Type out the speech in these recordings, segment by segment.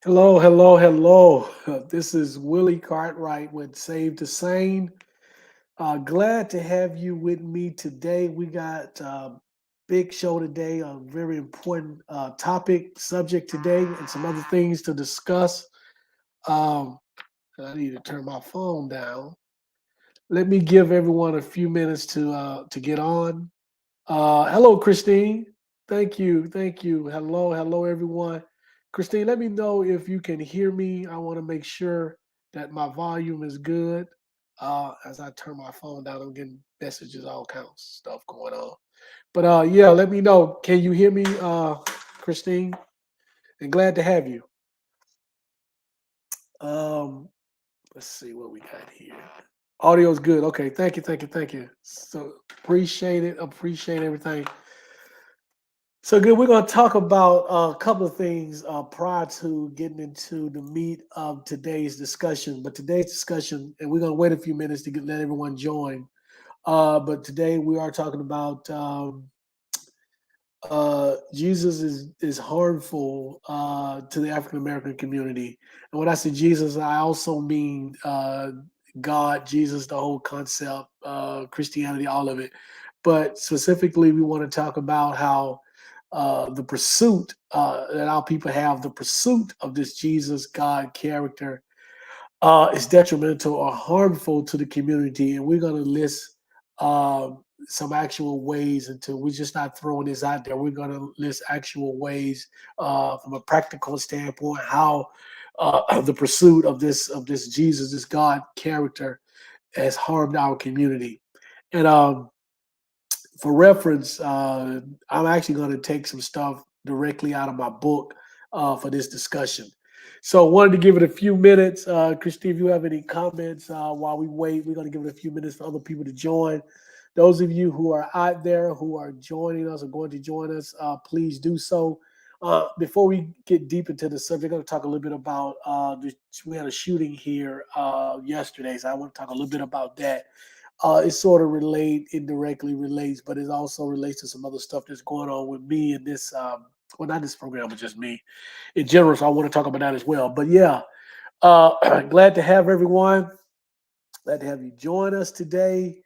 Hello, hello, hello. This is Willie Cartwright with Save the Sane. Glad to have you with me today. We got a big show today, a very important topic, subject today, and some other things to discuss. Um, I need to turn my phone down. Let me give everyone a few minutes to get on. Hello, Christine. Thank you. Thank you. Hello. Hello, everyone. Christine, let me know if you can hear me. I want to make sure that my volume is good. As I turn my phone down, I'm getting messages, all kinds of stuff going on. But yeah, let me know. Can you hear me, Christine? And glad to have you. Um, let's see what we got here. Audio's good. Okay. Thank you. Thank you. Thank you. So appreciate it. Appreciate everything. So good. We're going to talk about a couple of things prior to getting into the meat of today's discussion. But today's discussion, and we're going to wait a few minutes to let everyone join. But today we are talking about Jesus is harmful to the African American community. And when I say Jesus, I also mean God, Jesus, the whole concept, Christianity, all of it. But specifically, we want to talk about how the pursuit that our people have, the pursuit of this Jesus God character, is detrimental or harmful to the community. And we're going to list some actual ways until we're just not throwing this out there. We're going to list actual ways from a practical standpoint how the pursuit of this Jesus, this God character, has harmed our community. And for reference, I'm actually going to take some stuff directly out of my book for this discussion. So, wanted to give it a few minutes. Christy, if you have any comments while we wait, we're going to give it a few minutes for other people to join. Those of you who are out there who are joining us or going to join us, please do so. Before we get deep into the subject, I'm going to talk a little bit about we had a shooting here yesterday, so I want to talk a little bit about that. It sort of indirectly relates, but it also relates to some other stuff that's going on with me in this, well, not this program, but just me in general. So I want to talk about that as well. But yeah, glad to have everyone. Glad to have you join us today.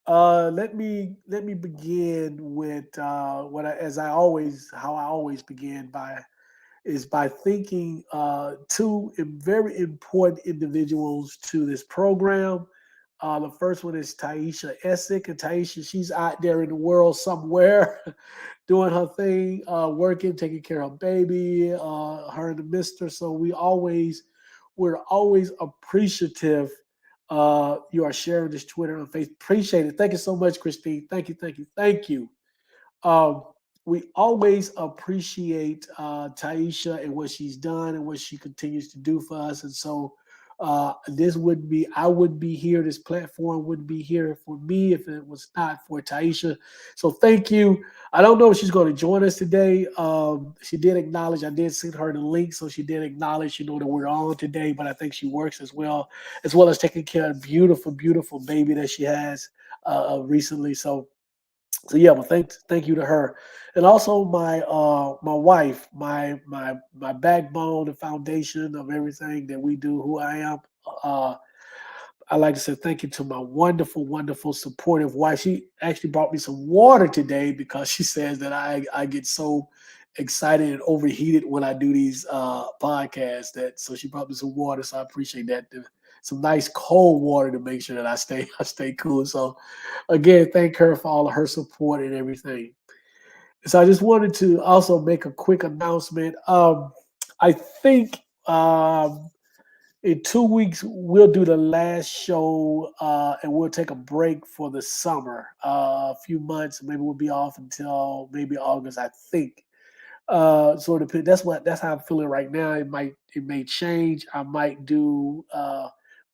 Let me begin with as I always how I always begin by thinking two very important individuals to this program. The first one is Taisha Essick, and Taisha, she's out there in the world somewhere doing her thing, working, taking care of baby, her and the mister. So we're always appreciative. You are sharing this Twitter and Facebook. Appreciate it. Thank you so much, Christine. Thank you, thank you, thank you. Um, we always appreciate Taisha and what she's done and what she continues to do for us. And so I would be here. This platform wouldn't be here for me if it was not for Taisha. So thank you. I don't know if she's going to join us today. She did acknowledge, I did send her the link. So she did acknowledge, that we're on today, but I think she works as well as taking care of beautiful, beautiful baby that she has recently. So yeah, well, thank you to her, and also my wife, my backbone, the foundation of everything that we do, who I am. Uh, I like to say thank you to my wonderful, wonderful, supportive wife. She actually brought me some water today because she says that I get so excited and overheated when I do these podcasts. That so she brought me some water, so I appreciate that. Some nice cold water to make sure that I stay cool. So again, thank her for all of her support and everything. So I just wanted to also make a quick announcement. I think in 2 weeks we'll do the last show, and we'll take a break for the summer. A few months, maybe we'll be off until maybe August, I think. Sort of that's how I'm feeling right now. It may change. I might do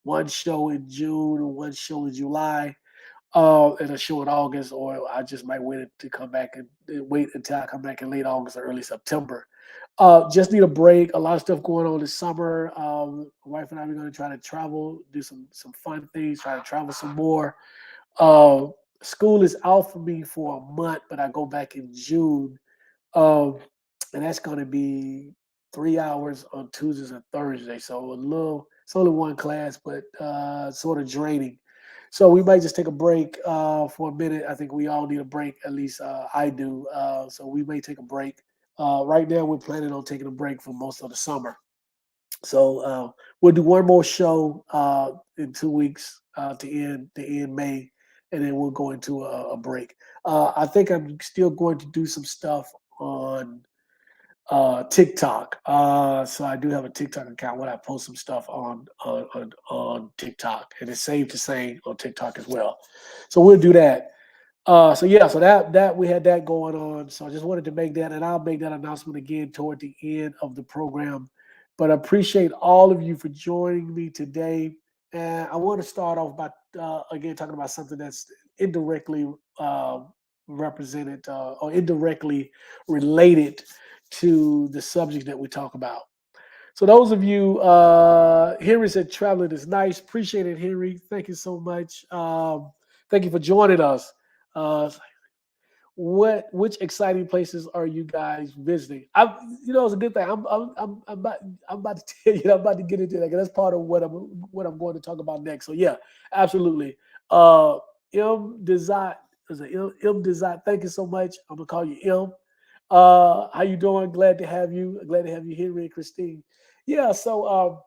one show in June or one show in July and a show in August, or I just might wait to come back and wait until I come back in late August or early September. Just need a break. A lot of stuff going on this summer. My wife and I are going to try to travel, do some fun things, try to travel some more. Uh, School is out for me for a month, but I go back in June, um, and that's going to be 3 hours on Tuesdays and Thursdays. So it's only one class, but sort of draining. So we might just take a break for a minute. I think we all need a break. At least I do. So we may take a break. Right now, we're planning on taking a break for most of the summer. So we'll do one more show in 2 weeks to end May, and then we'll go into a break. I think I'm still going to do some stuff on TikTok. So I do have a TikTok account where I post some stuff on TikTok, and it's safe to say on TikTok as well. So we'll do that. So yeah, so that we had that going on. So I just wanted to make that, and I'll make that announcement again toward the end of the program. But I appreciate all of you for joining me today. And I want to start off by again talking about something that's indirectly represented or indirectly related to the subject that we talk about. So those of you, Henry said traveling is nice. Appreciate it, Henry. Thank you so much. Thank you for joining us. Uh, which exciting places are you guys visiting? It's a good thing. I'm about to tell you. I'm about to get into that 'cause that's part of what I'm going to talk about next. So yeah, absolutely. M Desire is it M Desire? Thank you so much. I'm gonna call you M. How you doing? Glad to have you. Glad to have you, Henry and Christine. Yeah. So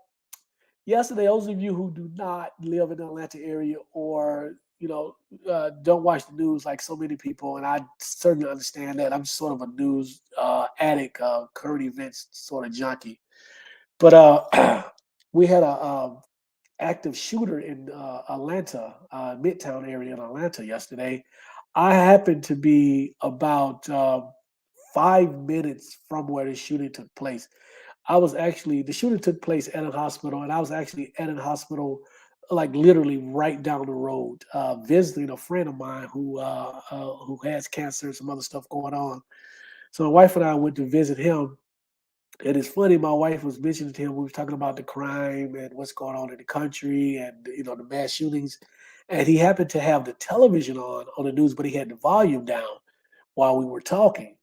yesterday, those of you who do not live in the Atlanta area or don't watch the news like so many people, and I certainly understand that. I'm sort of a news addict, current events sort of junkie. But we had a active shooter in Atlanta, Midtown area in Atlanta yesterday. I happened to be about 5 minutes from where the shooting took place. The shooting took place at a hospital, and I was actually at a hospital, like literally right down the road, visiting a friend of mine who has cancer and some other stuff going on. So my wife and I went to visit him, and it's funny. My wife was mentioning to him, we were talking about the crime and what's going on in the country, and the mass shootings, and he happened to have the television on the news, but he had the volume down while we were talking.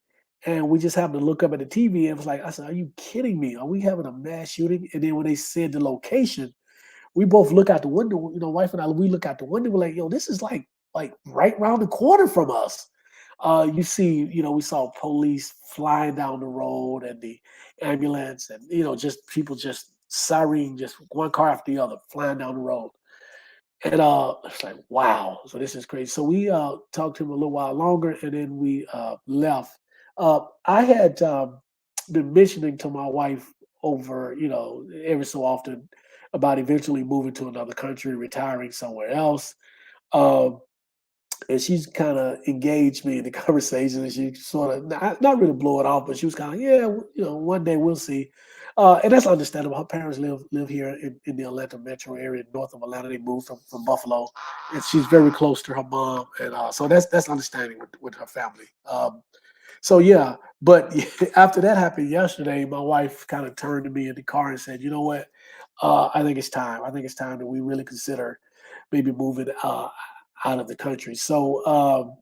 And we just happened to look up at the TV and it was like, I said, are you kidding me? Are we having a mass shooting? And then when they said the location, we both look out the window, wife and I, we look out the window, we're like, yo, this is like right around the corner from us. You see, we saw police flying down the road and the ambulance and, just people just siren, just one car after the other flying down the road. And it's like, wow, so this is crazy. So we talked to him a little while longer and then we left. I had been mentioning to my wife over, every so often about eventually moving to another country, retiring somewhere else. Um, and she's kind of engaged me in the conversation, and she sort of not really blow it off, but she was kind of yeah, one day we'll see, and that's understandable. Her parents live here in the Atlanta metro area, north of Atlanta. They moved from Buffalo, and she's very close to her mom, and so that's understanding with her family. So yeah, but after that happened yesterday, my wife kind of turned to me in the car and said, "You know what? I think it's time. I think it's time that we really consider maybe moving out of the country." So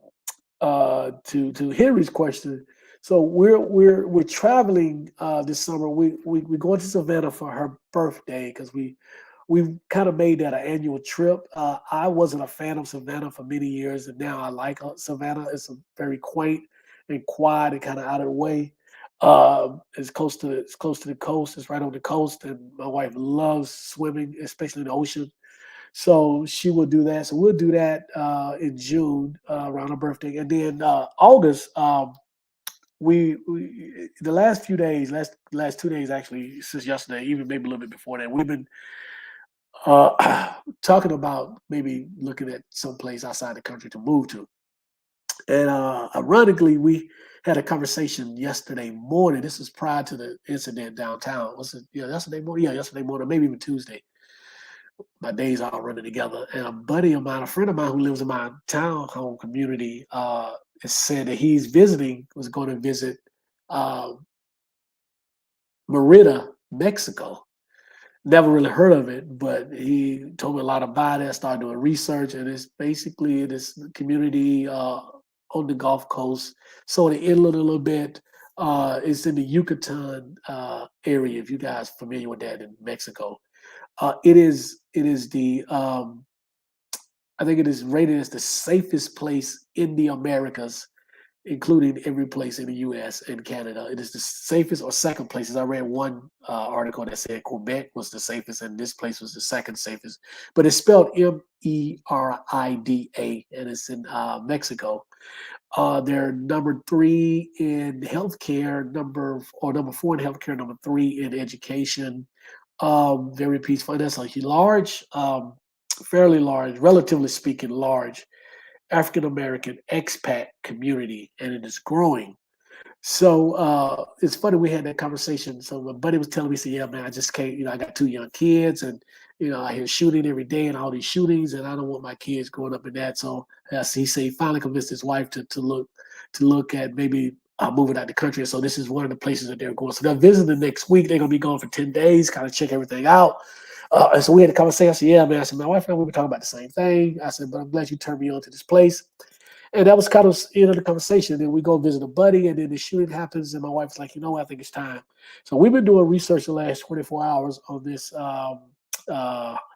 to Henry's question, so we're traveling this summer. We're going to Savannah for her birthday because we've kind of made that an annual trip. I wasn't a fan of Savannah for many years, and now I like Savannah. It's a very quaint and quiet and kind of out of the way. It's close to the coast. It's right on the coast, and my wife loves swimming, especially in the ocean. So she will do that. So we'll do that in June around her birthday, and then August. We the last few days, last 2 days actually, since yesterday, even maybe a little bit before that, we've been talking about maybe looking at some place outside the country to move to. And ironically, we had a conversation yesterday morning. This is prior to the incident downtown. Was it? Yeah, yesterday morning. Yeah, yesterday morning, maybe even Tuesday. My days all running together. And a buddy of mine, a friend of mine who lives in my townhome community, has said that was going to visit uh, Merida, Mexico. Never really heard of it, but he told me a lot about it. I started doing research, and it's basically this community on the Gulf Coast, sort of inland a little bit. It's in the Yucatan area. If you guys familiar with that in Mexico, it is the I think it is rated as the safest place in the Americas, including every place in the U.S. and Canada. It is the safest or second places. I read one article that said Quebec was the safest and this place was the second safest. But it's spelled Merida, and it's in Mexico. They're number three in healthcare, number four in healthcare, number three in education. Very peaceful. That's a large, fairly large, relatively speaking, large African American expat community, and it is growing. So it's funny we had that conversation. So my buddy was telling me, he said, "Yeah, man, I just can't. I got two young kids, and I hear shooting every day and all these shootings, and I don't want my kids growing up in that." So he said he finally convinced his wife to look at maybe moving out the country. So this is one of the places that they're going. So they're visiting next week. They're gonna be gone for 10 days, kind of check everything out. And so we had a conversation. I said, "Yeah, man." I said, "My wife and I, we were talking about the same thing." I said, "But I'm glad you turned me on to this place." And that was kind of the end of the conversation. Then we go visit a buddy, and then the shooting happens, and my wife's like, "I think it's time." So we've been doing research the last 24 hours on this uh,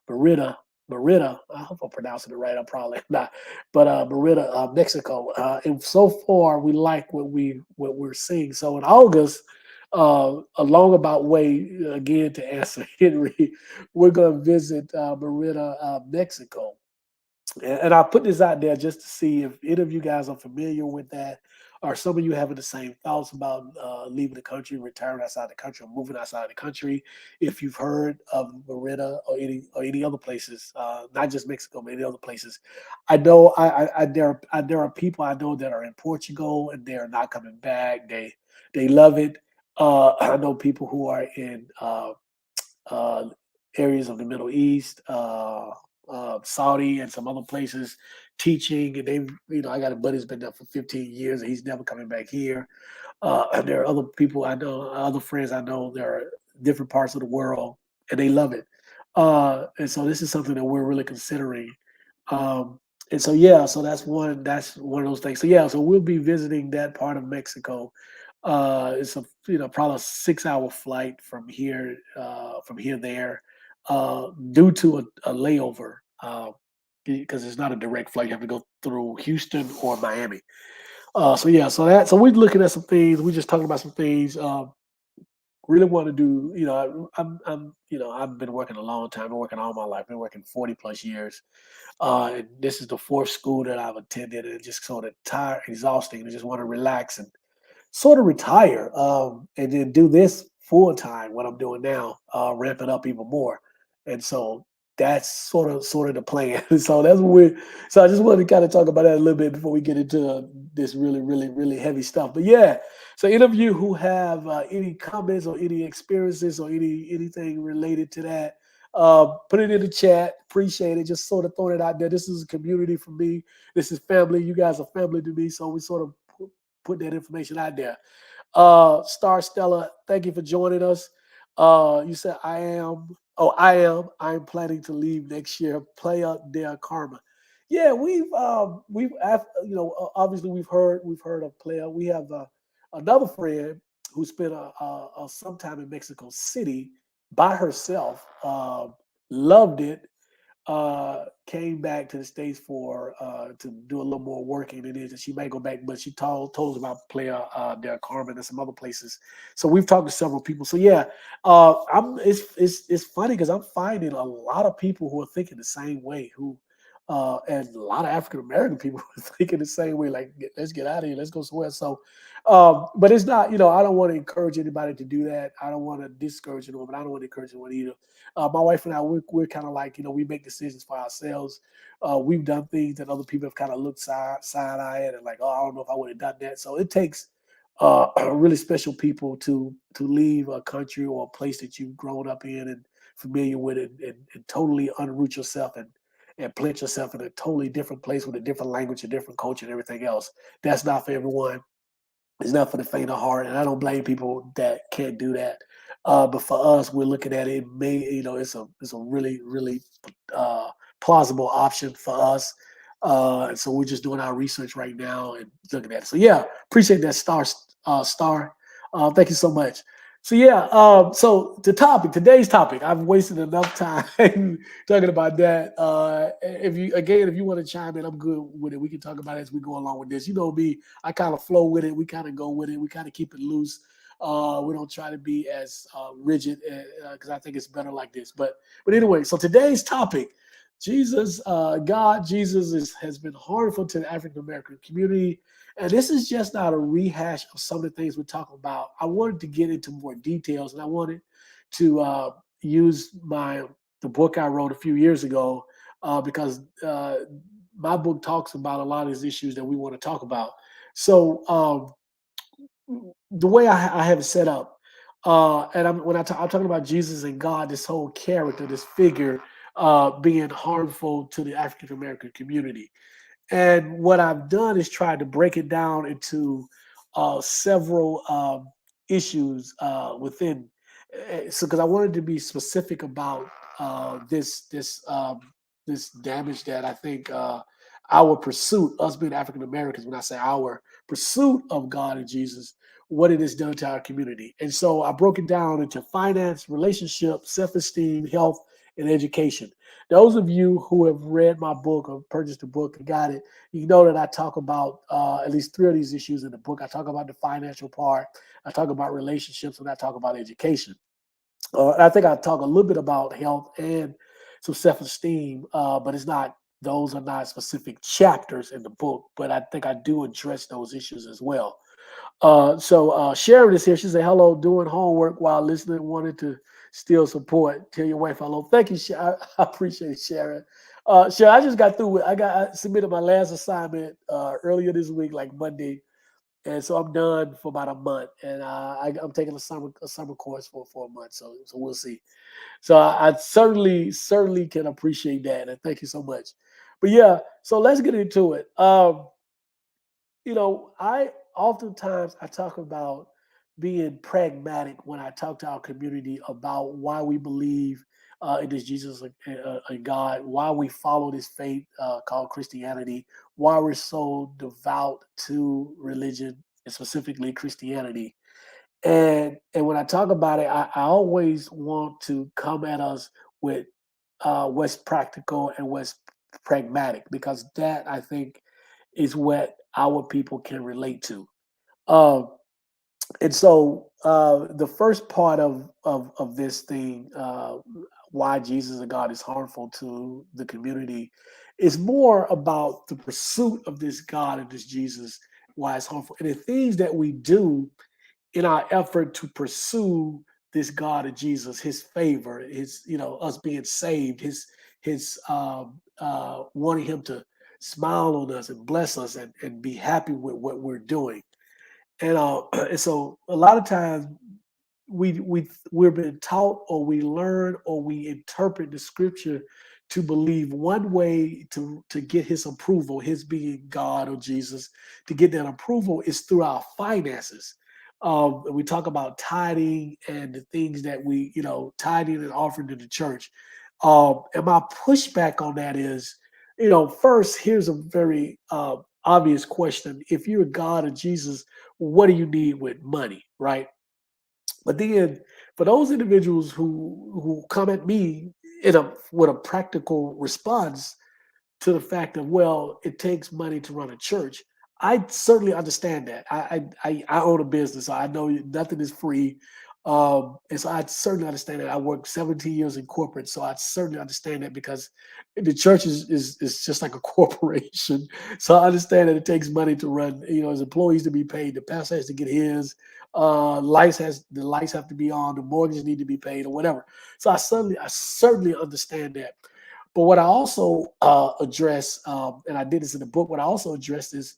Merida, Merida. I hope I'm pronouncing it right. I'm probably not, but Merida, Mexico. And so far, we like what we're seeing. So in August, a long about way again to answer Henry, we're going to visit Merida, Mexico. And I put this out there just to see if any of you guys are familiar with that, or some of you having the same thoughts about leaving the country, retiring outside the country, or moving outside the country. If you've heard of Merida or any other places, not just Mexico, but any other places, I know there are people I know that are in Portugal and they are not coming back. They love it. I know people who are in uh, areas of the Middle East, Saudi, and some other places teaching. And I got a buddy who's been there for 15 years and he's never coming back here. And there are other people I know, other friends I know, there are different parts of the world and they love it. And so this is something that we're really considering. Um, and so yeah, so that's one of those things. So yeah, so we'll be visiting that part of Mexico. It's a probably a 6 hour flight from here there, due to a layover. Because it's not a direct flight, you have to go through Houston or Miami. So yeah, so we're looking at some things. We're just talking about some things. Really want to do. I've been working a long time. I've been working all my life. I've been working 40 plus years. And this is the fourth school that I've attended, and just sort of tired, exhausting, and just want to relax and sort of retire, and then do this full time. What I'm doing now, ramp it up even more, and so that's sort of the plan. So that's what we. So I just wanted to kind of talk about that a little bit before we get into this really, really, really heavy stuff. But yeah, so any of you who have any comments or any experiences or anything related to that, put it in the chat. Appreciate it. Just sort of throwing it out there. This is a community for me. This is family. You guys are family to me. So we sort of put that information out there. Star Stella, thank you for joining us. You said I am. Oh, I am. I'm planning to leave next year. Playa del Karma. Yeah, obviously we've heard of Playa. We have another friend who spent some time in Mexico City by herself. Loved it, came back to the States for to do a little more work in it is, and she may go back, but she told us about Playa del Carmen and some other places. So we've talked to several people. So yeah, it's funny because I'm finding a lot of people who are thinking the same way, and a lot of African American people who are thinking the same way, like let's get out of here, let's go somewhere. So but it's not, I don't want to encourage anybody to do that. I don't want to discourage anyone, but I don't want to encourage anyone either. My wife and I, we're kind of like, we make decisions for ourselves. We've done things that other people have kind of looked side eye at and like, oh, I don't know if I would have done that. So it takes really special people to leave a country or a place that you've grown up in and familiar with it, and totally unroot yourself and plant yourself in a totally different place with a different language, a different culture, and everything else. That's not for everyone. It's not for the faint of heart, and I don't blame people that can't do that. But for us, we're looking at it. It's a really, really uh, plausible option for us. And so we're just doing our research right now and looking at it. So yeah, appreciate that, Star. Thank you so much. So yeah, so today's topic, I've wasted enough time talking about that. If you want to chime in, I'm good with it. We can talk about it as we go along with this. You know me, I kind of flow with it. We kind of go with it. We kind of keep it loose. We don't try to be as rigid because I think it's better like this. But anyway, so today's topic, has been harmful to the African American community, and this is just not a rehash of some of the things we're talking about. I wanted to get into more details, and I wanted to use the book I wrote a few years ago because my book talks about a lot of these issues that we want to talk about. So the way I have it set up, and I'm talking about Jesus and God, this whole character, this figure, being harmful to the African American community. And what I've done is tried to break it down into several issues within. So, because I wanted to be specific about this damage that I think our pursuit, us being African Americans, when I say our pursuit of God and Jesus, what it has done to our community. And so I broke it down into finance, relationship, self-esteem, health, and education. Those of you who have read my book or purchased the book and got it, you know that I talk about at least three of these issues in the book. I talk about the financial part, I talk about relationships, and I talk about education. And I think I talk a little bit about health and some self-esteem, but those are not specific chapters in the book, but I think I do address those issues as well. So Sharon is here. She said, hello, doing homework while listening, wanted to still support. Tell your wife hello. Thank you, I appreciate it, Sharon. Sharon, I just got through with, I submitted my last assignment earlier this week, like Monday. And so I'm done for about a month. And I'm taking a summer course for a month. So we'll see. So I certainly can appreciate that. And thank you so much. But yeah, so let's get into it. I oftentimes I talk about being pragmatic when I talk to our community about why we believe in this Jesus and God, why we follow this faith called Christianity, why we're so devout to religion and specifically Christianity. And when I talk about it, I always want to come at us with what's practical and what's pragmatic because that I think is what our people can relate to. Um, and so the first part of this thing, why Jesus and God is harmful to the community, is more about the pursuit of this God and this Jesus, why it's harmful, and the things that we do in our effort to pursue this God of Jesus, His favor, His us being saved, His wanting Him to smile on us and bless us and be happy with what we're doing. And and so a lot of times we're being taught or we learn or we interpret the scripture to believe one way to get his approval, his being God or Jesus, to get that approval is through our finances. We talk about tithing and the things that tithing and offering to the church. And my pushback on that is, first, here's a very obvious question. If you're God or Jesus, what do you need with money, right? But then for those individuals who come at me with a practical response to the fact of, well, it takes money to run a church. I certainly understand that. I own a business, so I know nothing is free. And so I certainly understand that. I worked 17 years in corporate, so I certainly understand that because the church is just like a corporation. So I understand that it takes money to run, his employees to be paid, the pastor has to get his, the lights have to be on, the mortgages need to be paid or whatever. So I certainly understand that. But what I also address, and I did this in the book, what I also addressed is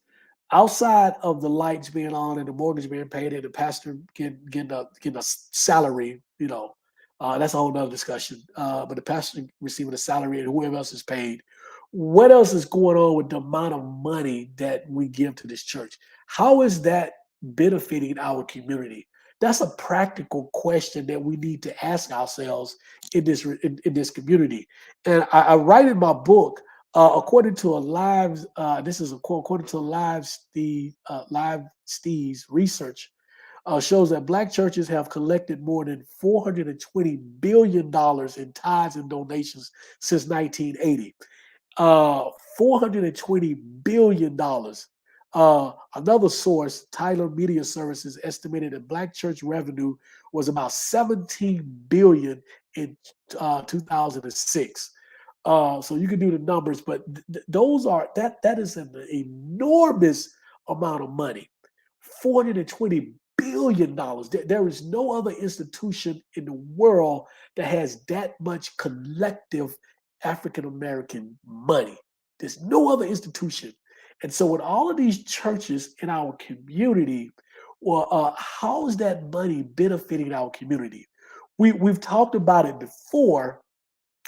outside of the lights being on and the mortgage being paid and the pastor getting a salary, that's a whole nother discussion. But the pastor receiving a salary and whoever else is paid, what else is going on with the amount of money that we give to this church? How is that benefiting our community? That's a practical question that we need to ask ourselves in this community. And I write in my book, according to a live, this is a quote, according to Live Steve's research, shows that Black churches have collected more than $420 billion in tithes and donations since 1980. $420 billion. Another source, Tyler Media Services, estimated that Black church revenue was about 17 billion in 2006. So you can do the numbers, but those are that is an enormous amount of money. $420 billion. There is no other institution in the world that has that much collective African American money. There's no other institution. And so, with all of these churches in our community, well, how is that money benefiting our community? We've talked about it before.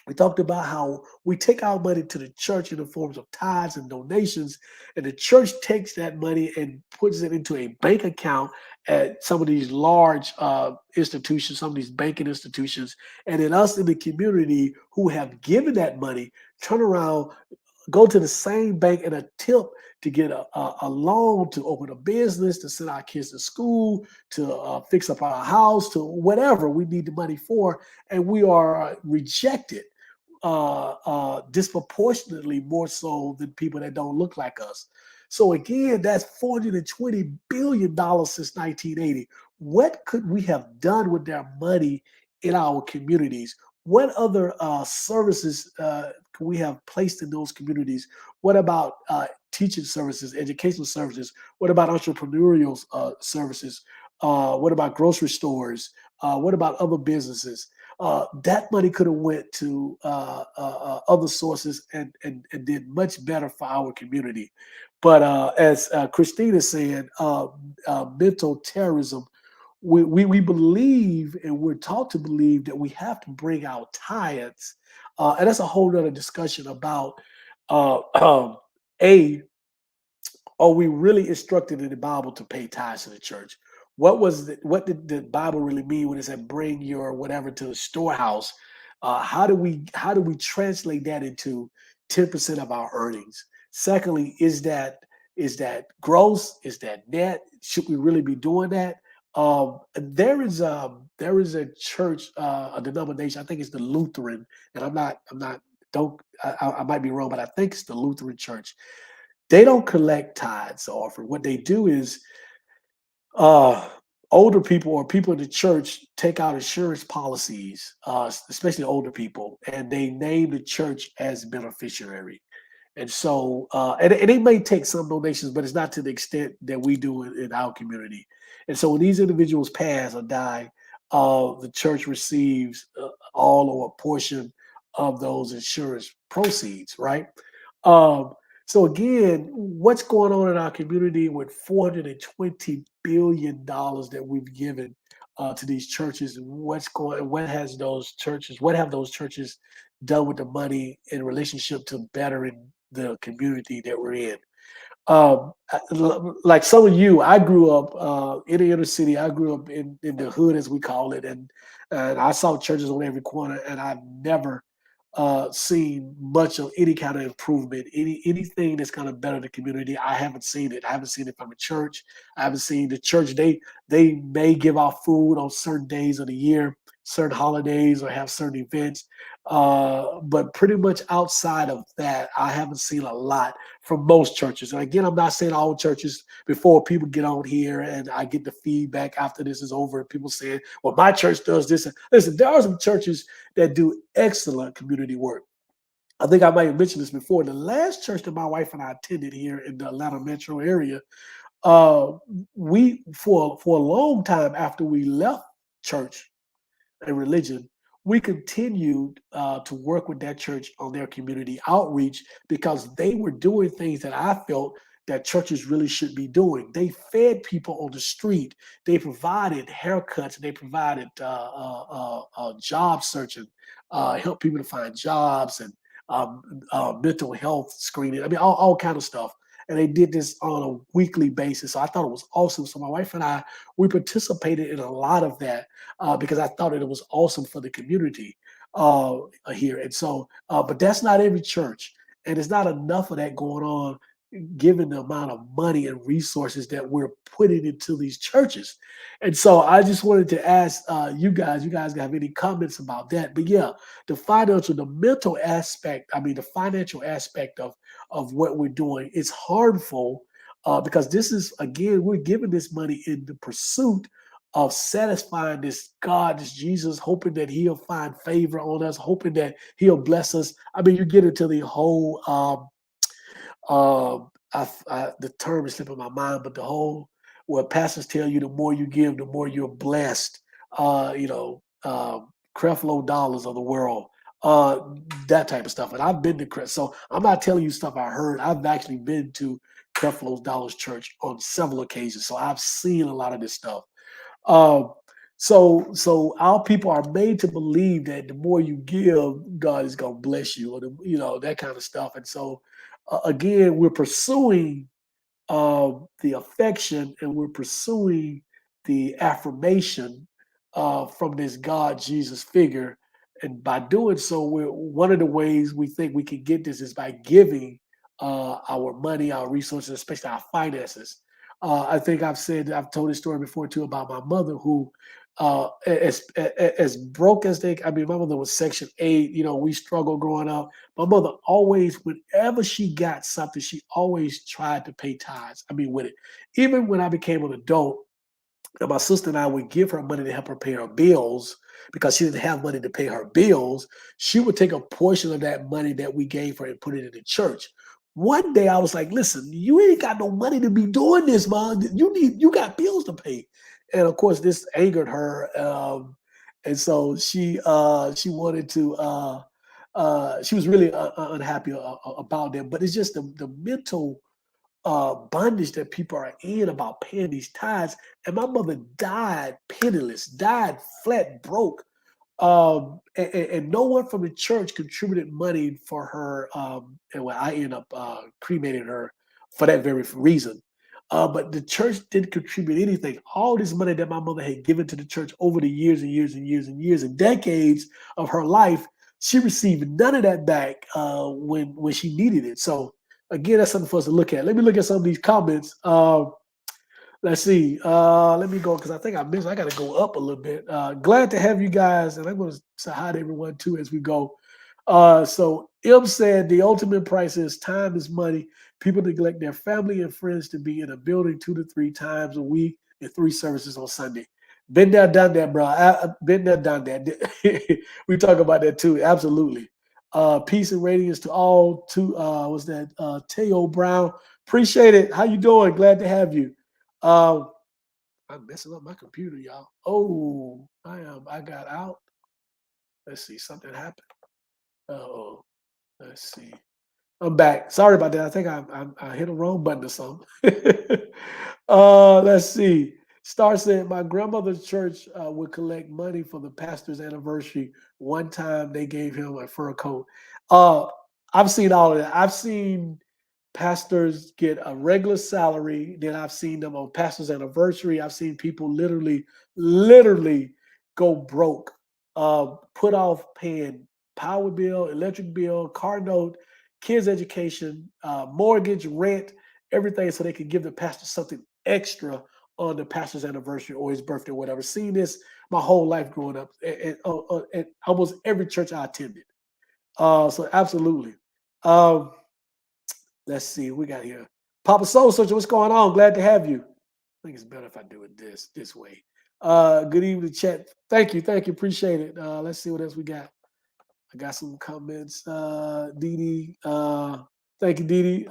We talked about how we take our money to the church in the forms of tithes and donations, and the church takes that money and puts it into a bank account at some of these large institutions, some of these banking institutions, and then us in the community who have given that money turn around, go to the same bank and attempt to get a loan to open a business, to send our kids to school, to fix up our house, to whatever we need the money for, and we are rejected disproportionately more so than people that don't look like us. So again, that's $420 billion since 1980. What could we have done with their money in our communities? What other services can we have placed in those communities? What about teaching services, educational services? What about entrepreneurial services? What about grocery stores? What about other businesses? That money could have went to other sources and did much better for our community. But as Christine is saying, mental terrorism, we believe and we're taught to believe that we have to bring out tithes. And that's a whole other discussion about a are we really instructed in the Bible to pay tithes to the church? What did the Bible really mean when it said bring your whatever to the storehouse? How do we translate that into 10% of our earnings? Secondly, is that gross? Is that net? Should we really be doing that? There is a church, a denomination. I think it's the Lutheran, and I'm not don't I might be wrong, but I think it's the Lutheran Church. They don't collect tithes or offering. What they do is uh, older people or people in the church take out insurance policies, especially older people, and they name the church as beneficiary. And so, and they may take some donations, but it's not to the extent that we do in our community. And so, when these individuals pass or die, the church receives all or a portion of those insurance proceeds, right? Um, so again, what's going on in our community with $420 billion that we've given to these churches? What have those churches done with the money in relationship to bettering the community that we're in? Like some of you, I grew up in the inner city. I grew up in the hood, as we call it, and I saw churches on every corner, and I've never seen much of any kind of improvement, anything that's going to better the community. I haven't seen it. I haven't seen it from a church. I haven't seen the church. They may give out food on certain days of the year, certain holidays, or have certain events. But pretty much outside of that, I haven't seen a lot from most churches. And again, I'm not saying all churches. Before people get on here and I get the feedback after this is over, people saying, well, my church does this. Listen, there are some churches that do excellent community work. I think I might have mentioned this before. The last church that my wife and I attended here in the Atlanta metro area, uh, we for a long time after we left church and religion, we continued to work with that church on their community outreach because they were doing things that I felt that churches really should be doing. They fed people on the street. They provided haircuts. They provided job searching, help people to find jobs and mental health screening. I mean, all kind of stuff. And they did this on a weekly basis. So I thought it was awesome. So my wife and I, we participated in a lot of that because I thought that it was awesome for the community here. And so, but that's not every church, and there's not enough of that going on given the amount of money and resources that we're putting into these churches. And so I just wanted to ask you guys have any comments about that? But yeah, the mental aspect, I mean, the financial aspect of what we're doing is harmful because this is, again, we're giving this money in the pursuit of satisfying this God, this Jesus, hoping that he'll find favor on us, hoping that he'll bless us. I mean, you get into the whole the term is slipping my mind, but the whole where pastors tell you the more you give, the more you're blessed. You know, Creflo dollars of the world, uh, that type of stuff. And I've been to so I'm not telling you stuff I heard. I've actually been to Creflo Dollars Church on several occasions, so I've seen a lot of this stuff. Um, so our people are made to believe that the more you give, God is gonna bless you, or that kind of stuff. And so again, we're pursuing the affection and we're pursuing the affirmation from this God Jesus figure. And by doing so, one of the ways we think we can get this is by giving our money, our resources, especially our finances. I think I've told this story before too about my mother who, as broke as I mean, my mother was Section 8. You know, we struggled growing up. My mother always, whenever she got something, she always tried to pay tithes. I mean, with it. Even when I became an adult, and my sister and I would give her money to help her pay her bills because she didn't have money to pay her bills. She would take a portion of that money that we gave her and put it in the church. One day I was like, listen, you ain't got no money to be doing this, mom. You got bills to pay. And of course, this angered her. And so she wanted to she was really unhappy about that. But it's just the mental bondage that people are in about paying these tithes. And my mother died penniless, died flat broke. And no one from the church contributed money for her. And well, I ended up cremating her for that very reason. But the church didn't contribute anything. All this money that my mother had given to the church over the years and years and years and years and decades of her life, she received none of that back when she needed it. So again, that's something for us to look at. Let me look at some of these comments. Let's see. Let me go because I think I missed. I got to go up a little bit. Glad to have you guys, and I'm going to say hi to everyone too as we go. So M said the ultimate price is time is money. People neglect their family and friends to be in a building 2 to 3 times a week and 3 services on Sunday. Been there, done that, bro. Been there, done that. We talk about that too. Absolutely. Peace and radiance to all. To was that Teo Brown? Appreciate it. How you doing? Glad to have you. Um, I'm messing up my computer, y'all. Oh, I got out. Let's see. Something happened. Oh, let's see. I'm back. Sorry about that. I think I hit a wrong button or something. Let's see. Star said my grandmother's church would collect money for the pastor's anniversary. One time they gave him a fur coat. Uh, I've seen all of that. I've seen pastors get a regular salary. Then I've seen them on pastor's anniversary. I've seen people literally go broke, put off paying power bill, electric bill, car note, kids' education, mortgage, rent, everything, so they could give the pastor something extra on the pastor's anniversary or his birthday or whatever. Seen this my whole life growing up, and almost every church I attended. So absolutely. Um, let's see, we got here. Papa Soul Searcher, what's going on? Glad to have you. I think it's better if I do it this way. Good evening, chat. Thank you, appreciate it. Let's see what else we got. I got some comments. Dee thank you, Dee.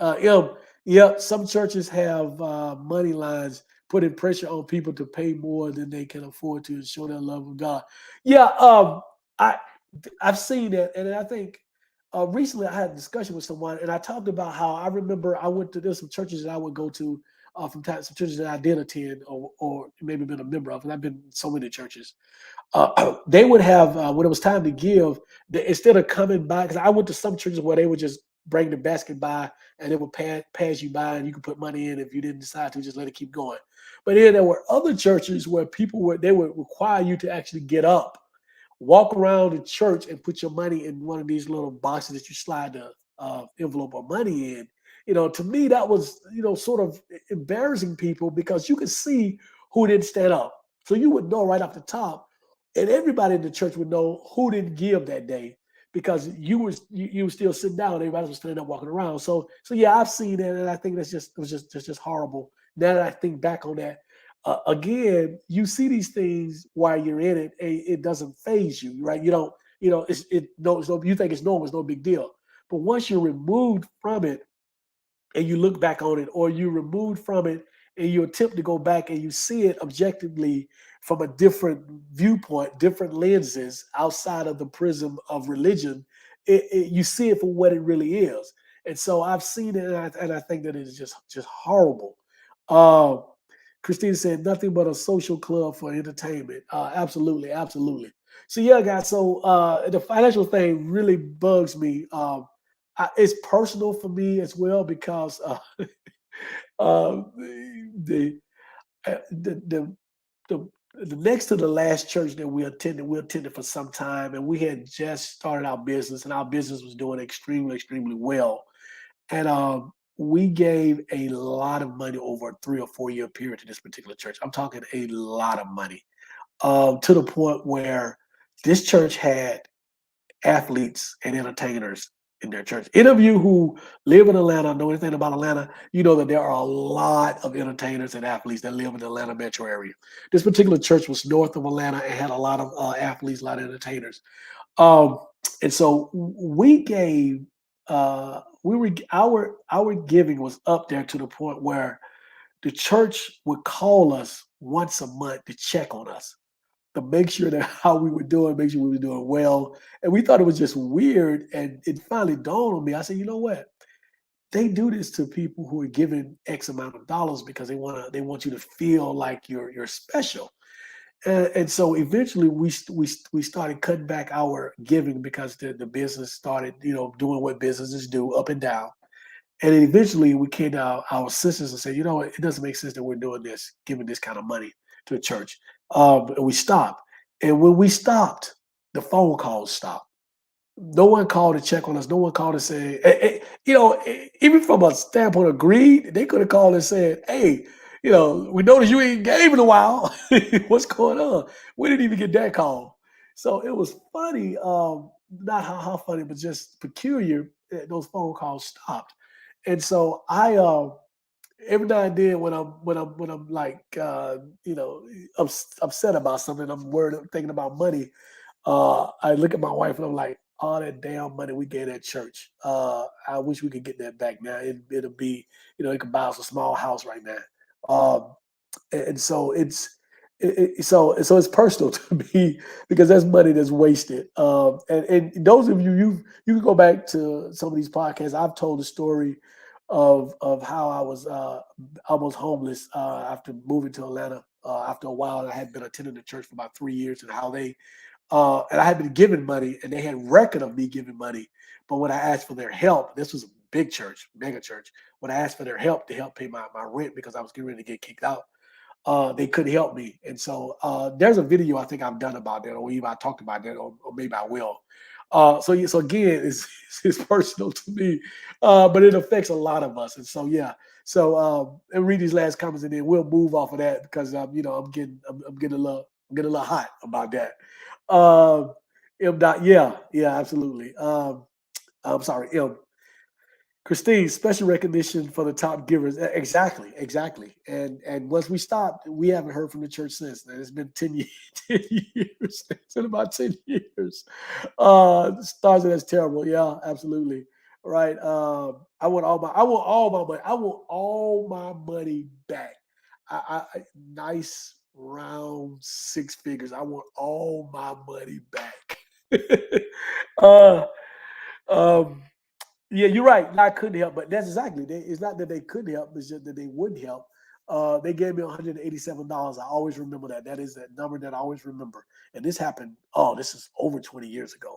Yep, some churches have money lines putting pressure on people to pay more than they can afford to show their love of God. Yeah, I I've seen that, and I think recently I had a discussion with someone, and I talked about how I remember I went to there's some churches that I would go to from time, some churches that I did attend or maybe been a member of, and I've been in so many churches. They would have when it was time to give, instead of coming by, because I went to some churches where they would just bring the basket by and it would pass you by and you could put money in if you didn't decide to just let it keep going. But then there were other churches where they would require you to actually get up, walk around the church and put your money in one of these little boxes that you slide the envelope of money in. To me, that was, sort of embarrassing people because you could see who didn't stand up. So you would know right off the top, and everybody in the church would know who didn't give that day because you were still sitting down, everybody was standing up, walking around. So yeah, I've seen that, and I think that's just it was just horrible. Now that I think back on that, again, you see these things while you're in it, and it doesn't phase you, right? You don't, it's no, you think it's normal, it's no big deal. But once you're removed from it and you look back on it, or you removed from it and you attempt to go back and you see it objectively from a different viewpoint, different lenses outside of the prism of religion, you see it for what it really is. And so I've seen it, and I think that it is just horrible. Uh, Christina said nothing but a social club for entertainment. Absolutely, absolutely. So yeah, guys. So the financial thing really bugs me. It's personal for me as well because uh, the, the the the next to the last church that we attended for some time, and we had just started our business, and our business was doing extremely, extremely well. And we gave a lot of money over a 3 or 4 year period to this particular church. I'm talking a lot of money, to the point where this church had athletes and entertainers in their church. Any of you who live in Atlanta, know anything about Atlanta, you know that there are a lot of entertainers and athletes that live in the Atlanta metro area. This particular church was north of Atlanta and had a lot of athletes, a lot of entertainers. Um, and so we gave, we were our giving was up there to the point where the church would call us once a month to check on us, to make sure that how we were doing, make sure we were doing well. And we thought it was just weird. And it finally dawned on me. I said, you know what? They do this to people who are given X amount of dollars because they want you to feel like you're special. And so eventually we started cutting back our giving because the business started, doing what businesses do, up and down. And then eventually we came to our sisters and said, you know what, it doesn't make sense that we're doing this, giving this kind of money to a church. And we stopped. And when we stopped, the phone calls stopped. No one called to check on us. No one called to say, even from a standpoint of greed, they could have called and said, hey, we noticed you ain't gave in a while. What's going on? We didn't even get that call. So it was funny, not how funny, but just peculiar that those phone calls stopped. And so every now and then when I'm like upset about something, I'm worried, I'm thinking about money. I look at my wife and I'm like, all that damn money we gave that church. I wish we could get that back now. It'll be, it could buy us a small house right now. And so so it's personal to me because that's money that's wasted. And those of you can go back to some of these podcasts. I've told the story of how I was almost homeless after moving to Atlanta. After a while, I had been attending the church for about 3 years, and how they and I had been giving money, and they had record of me giving money. But when I asked for their help, this was a big church, mega church. When I asked for their help to help pay my rent because I was getting ready to get kicked out, they couldn't help me. And so there's a video I think I've done about that, or even I talked about that, or maybe I will. So again, it's personal to me, but it affects a lot of us. And so yeah, so and read these last comments, and then we'll move off of that because I'm getting a little hot about that. Um, M. Dot, yeah, absolutely. I'm sorry, M. Christine, special recognition for the top givers. Exactly, exactly. And once we stopped, we haven't heard from the church since. And it's been 10 years, 10 years. It's been about 10 years. Stars, that's terrible. Yeah, absolutely. Right. I want all my money. I want all my money back. Nice round six figures. I want all my money back. uh um yeah, you're right. I couldn't help, but that's exactly. It's not that they couldn't help; it's just that they wouldn't help. They gave me $187. I always remember that. That is that number that I always remember. And this happened. Oh, this is over 20 years ago.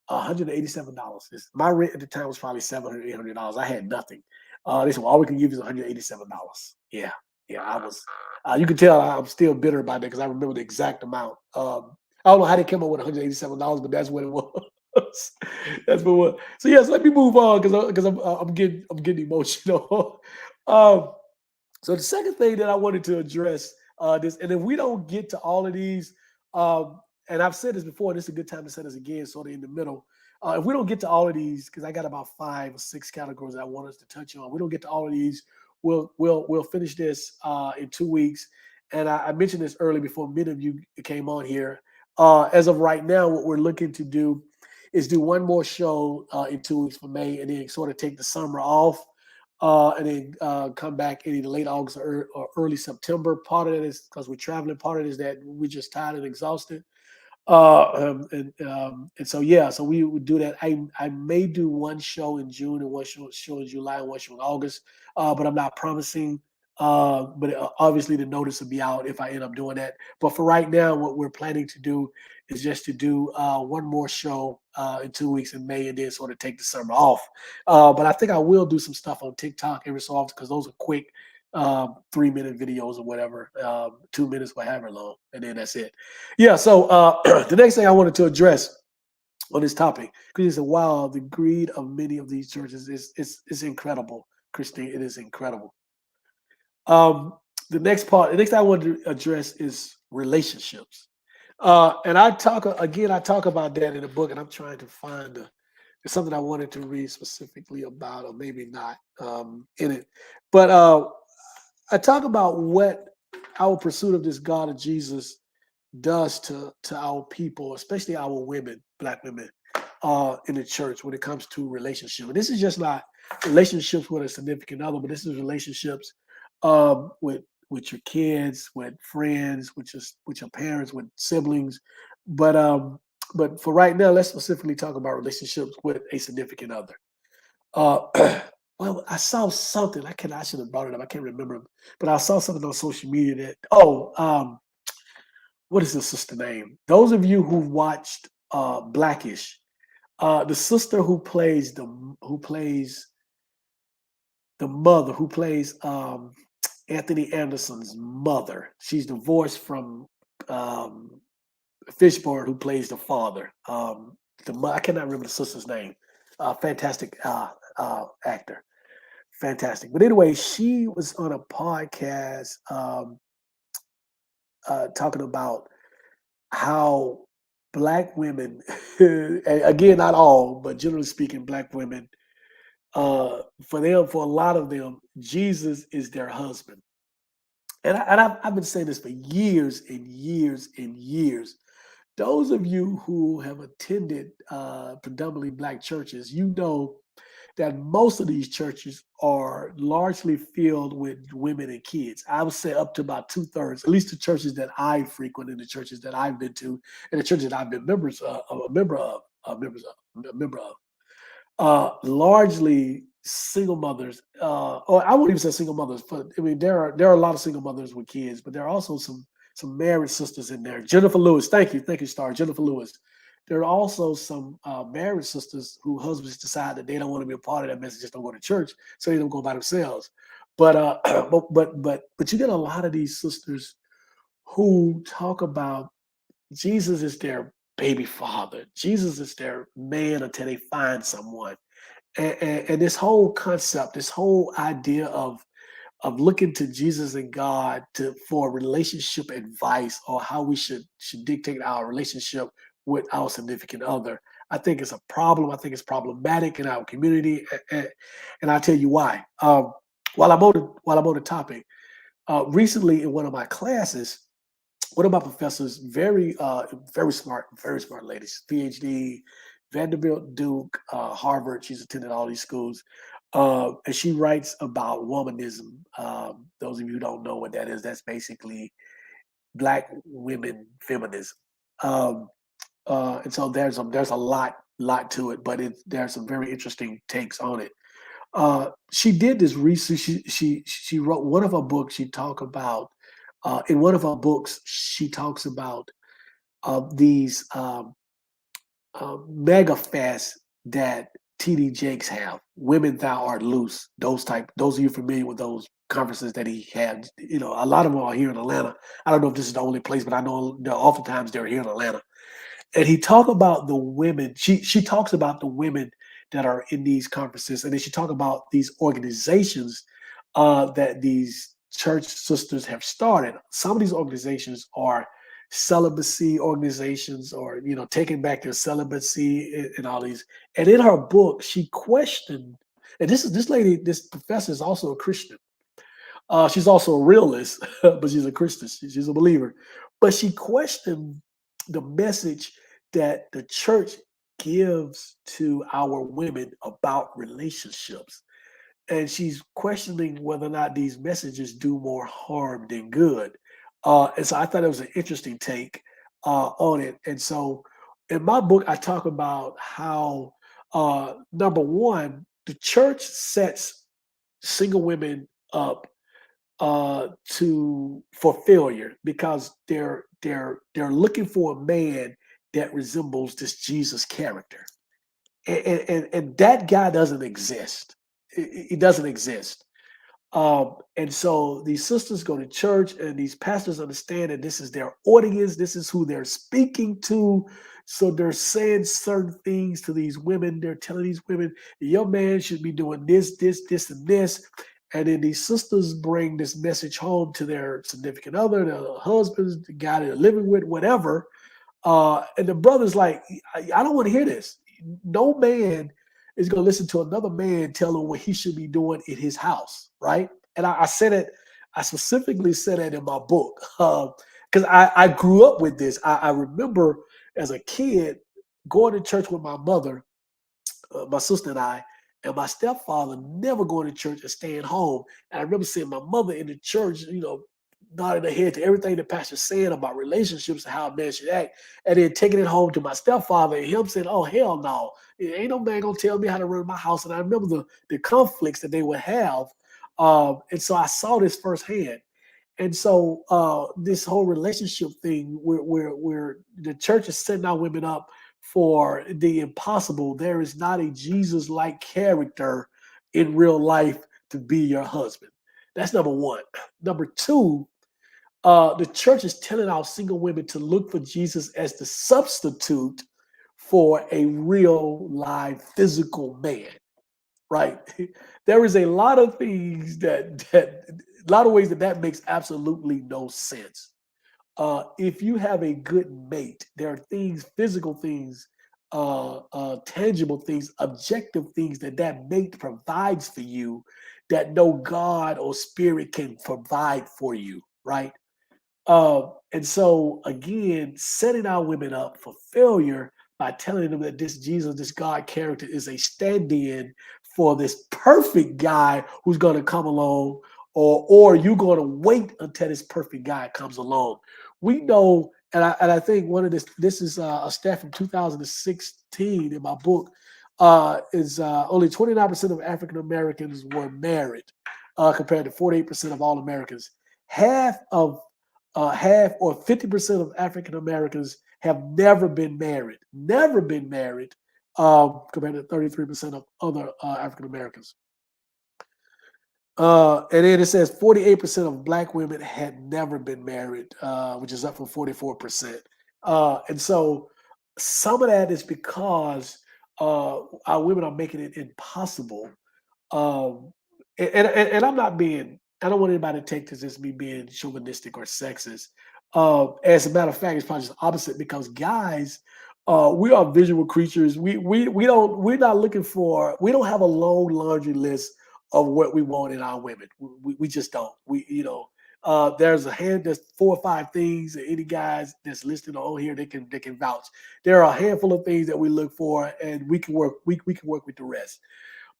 $187. My rent at the time was probably $700, $800. I had nothing. They said, well, all we can give you is $187. Yeah, yeah. I was. You can tell I'm still bitter about that because I remember the exact amount. I don't know how they came up with $187, but that's what it was. That's for what. So yes, let me move on because I'm getting emotional. um, so the second thing that I wanted to address this, and if we don't get to all of these, and I've said this before, this is a good time to say this again, sort of in the middle. If we don't get to all of these, because I got about 5 or 6 categories I want us to touch on, we don't get to all of these. We'll finish this in 2 weeks. And I mentioned this early before many of you came on here. As of right now, what we're looking to do is do one more show in 2 weeks for May, and then sort of take the summer off and then come back in either late August or early September. Part of it is because we're traveling. Part of it is that we're just tired and exhausted. And so yeah, so we would do that. I may do one show in June and one show in July and one show in August, but I'm not promising. But obviously the notice will be out if I end up doing that. But for right now, what we're planning to do is just to do one more show in 2 weeks in May and then sort of take the summer off. But I think I will do some stuff on TikTok every so often because those are quick 3-minute videos or whatever, 2 minutes, whatever long, and then that's it. Yeah. So the next thing I wanted to address on this topic, because you said, "Wow, the greed of many of these churches is incredible, Christine. It is incredible." Um, the next thing I wanted to address is relationships, and I talk about that in the book, and I'm trying to find it's something I wanted to read specifically about, or maybe not in it, but I talk about what our pursuit of this God of Jesus does to our people, especially our women, black women, in the church when it comes to relationship. And this is just not relationships with a significant other, but this is relationships with your kids, with friends, with your parents, with siblings. But for right now, let's specifically talk about relationships with a significant other. Well, I saw something. I should have brought it up. I can't remember, but I saw something on social media that what is the sister name? Those of you who watched Blackish, the sister who plays the mother, who plays Anthony Anderson's mother. She's divorced from um, Fishburne, who plays the father. I cannot remember the sister's name. Fantastic actor, fantastic. But anyway, she was on a podcast talking about how black women, again, not all, but generally speaking, black women, for a lot of them, Jesus is their husband. I've been saying this for years and years and years. Those of you who have attended predominantly black churches, you know that most of these churches are largely filled with women and kids. I would say up to about 2/3, at least the churches that I frequent and the churches that I've been to, and the churches that I've been a member of. Largely single mothers, or I wouldn't even say single mothers, but I mean there are a lot of single mothers with kids, but there are also some married sisters in there. Jennifer Lewis, thank you, Star. Jennifer Lewis. There are also some married sisters who husbands decide that they don't want to be a part of that message, just don't go to church, so they don't go by themselves. But but you get a lot of these sisters who talk about Jesus is their baby father. Jesus is their man until they find someone. And this whole concept, this whole idea of looking to Jesus and God for relationship advice or how we should dictate our relationship with our significant other, I think it's a problem. I think it's problematic in our community, and I'll tell you why. While I'm on the topic, recently in one of my classes, one of my professors, very smart ladies, PhD, Vanderbilt, Duke, Harvard. She's attended all these schools, and she writes about womanism. Those of you who don't know what that is, that's basically Black women feminism. Um, and so there's a lot to it, but there's some very interesting takes on it. She did this research. She wrote one of her books. She talked about in one of her books. She talks about these mega fasts that TD Jakes have. Women, thou art loose. Those of you familiar with those conferences that he had. A lot of them are here in Atlanta. I don't know if this is the only place, but I know that oftentimes they're here in Atlanta. And he talked about the women. She talks about the women that are in these conferences, and then she talk about these organizations that these church sisters have started. Some of these organizations are celibacy organizations, or taking back their celibacy, and all these. And in her book, she questioned. And this lady, this professor, is also a Christian. She's also a realist, but she's a Christian. She's a believer. But she questioned the message that the church gives to our women about relationships. And she's questioning whether or not these messages do more harm than good. And so I thought it was an interesting take on it. And so in my book, I talk about how, number one, the church sets single women up to for failure because they're looking for a man that resembles this Jesus character, and that guy doesn't exist. It doesn't exist. And so these sisters go to church, and these pastors understand that this is their audience, this is who they're speaking to. So they're saying certain things to these women. They're telling these women, your man should be doing this, this, this, and this. And then these sisters bring this message home to their significant other, their husbands, the guy they're living with, whatever. And the brother's like, I don't want to hear this. No man is going to listen to another man tell him what he should be doing in his house, right? And I said it, I specifically said it in my book because I grew up with this. I remember as a kid going to church with my mother, my sister and my stepfather never going to church and staying home. And I remember seeing my mother in the church, nodding her head to everything the pastor's saying about relationships and how a man should act, and then taking it home to my stepfather and him saying, "Oh hell no, ain't no man gonna tell me how to run my house." And I remember the conflicts that they would have, and so I saw this firsthand. And so this whole relationship thing, where the church is setting our women up for the impossible. There is not a Jesus-like character in real life to be your husband. That's number one. Number two, the church is telling our single women to look for Jesus as the substitute for a real, live, physical man. Right? There is a lot of things a lot of ways that makes absolutely no sense. If you have a good mate, there are things, physical things, tangible things, objective things that mate provides for you that no God or spirit can provide for you, right? And so again, setting our women up for failure by telling them that this Jesus, this God character is a stand-in for this perfect guy who's going to come along, or you're going to wait until this perfect guy comes along. We know, and I think one of this is a stat from 2016 in my book, is only 29% of African Americans were married, compared to 48% of all Americans. Half or 50% of African Americans have never been married, compared to 33% of other African Americans. And then it says 48% of Black women had never been married, which is up from 44%. And so some of that is because our women are making it impossible. Um, and I'm not being, I don't want anybody to take this as me being chauvinistic or sexist. As a matter of fact, it's probably just opposite because guys, we are visual creatures. We're not looking for, we don't have a long laundry list of what we want in our women. We just don't. There's 4 or 5 things that any guys that's listed on here, they can vouch. There are a handful of things that we look for, and we can work with the rest.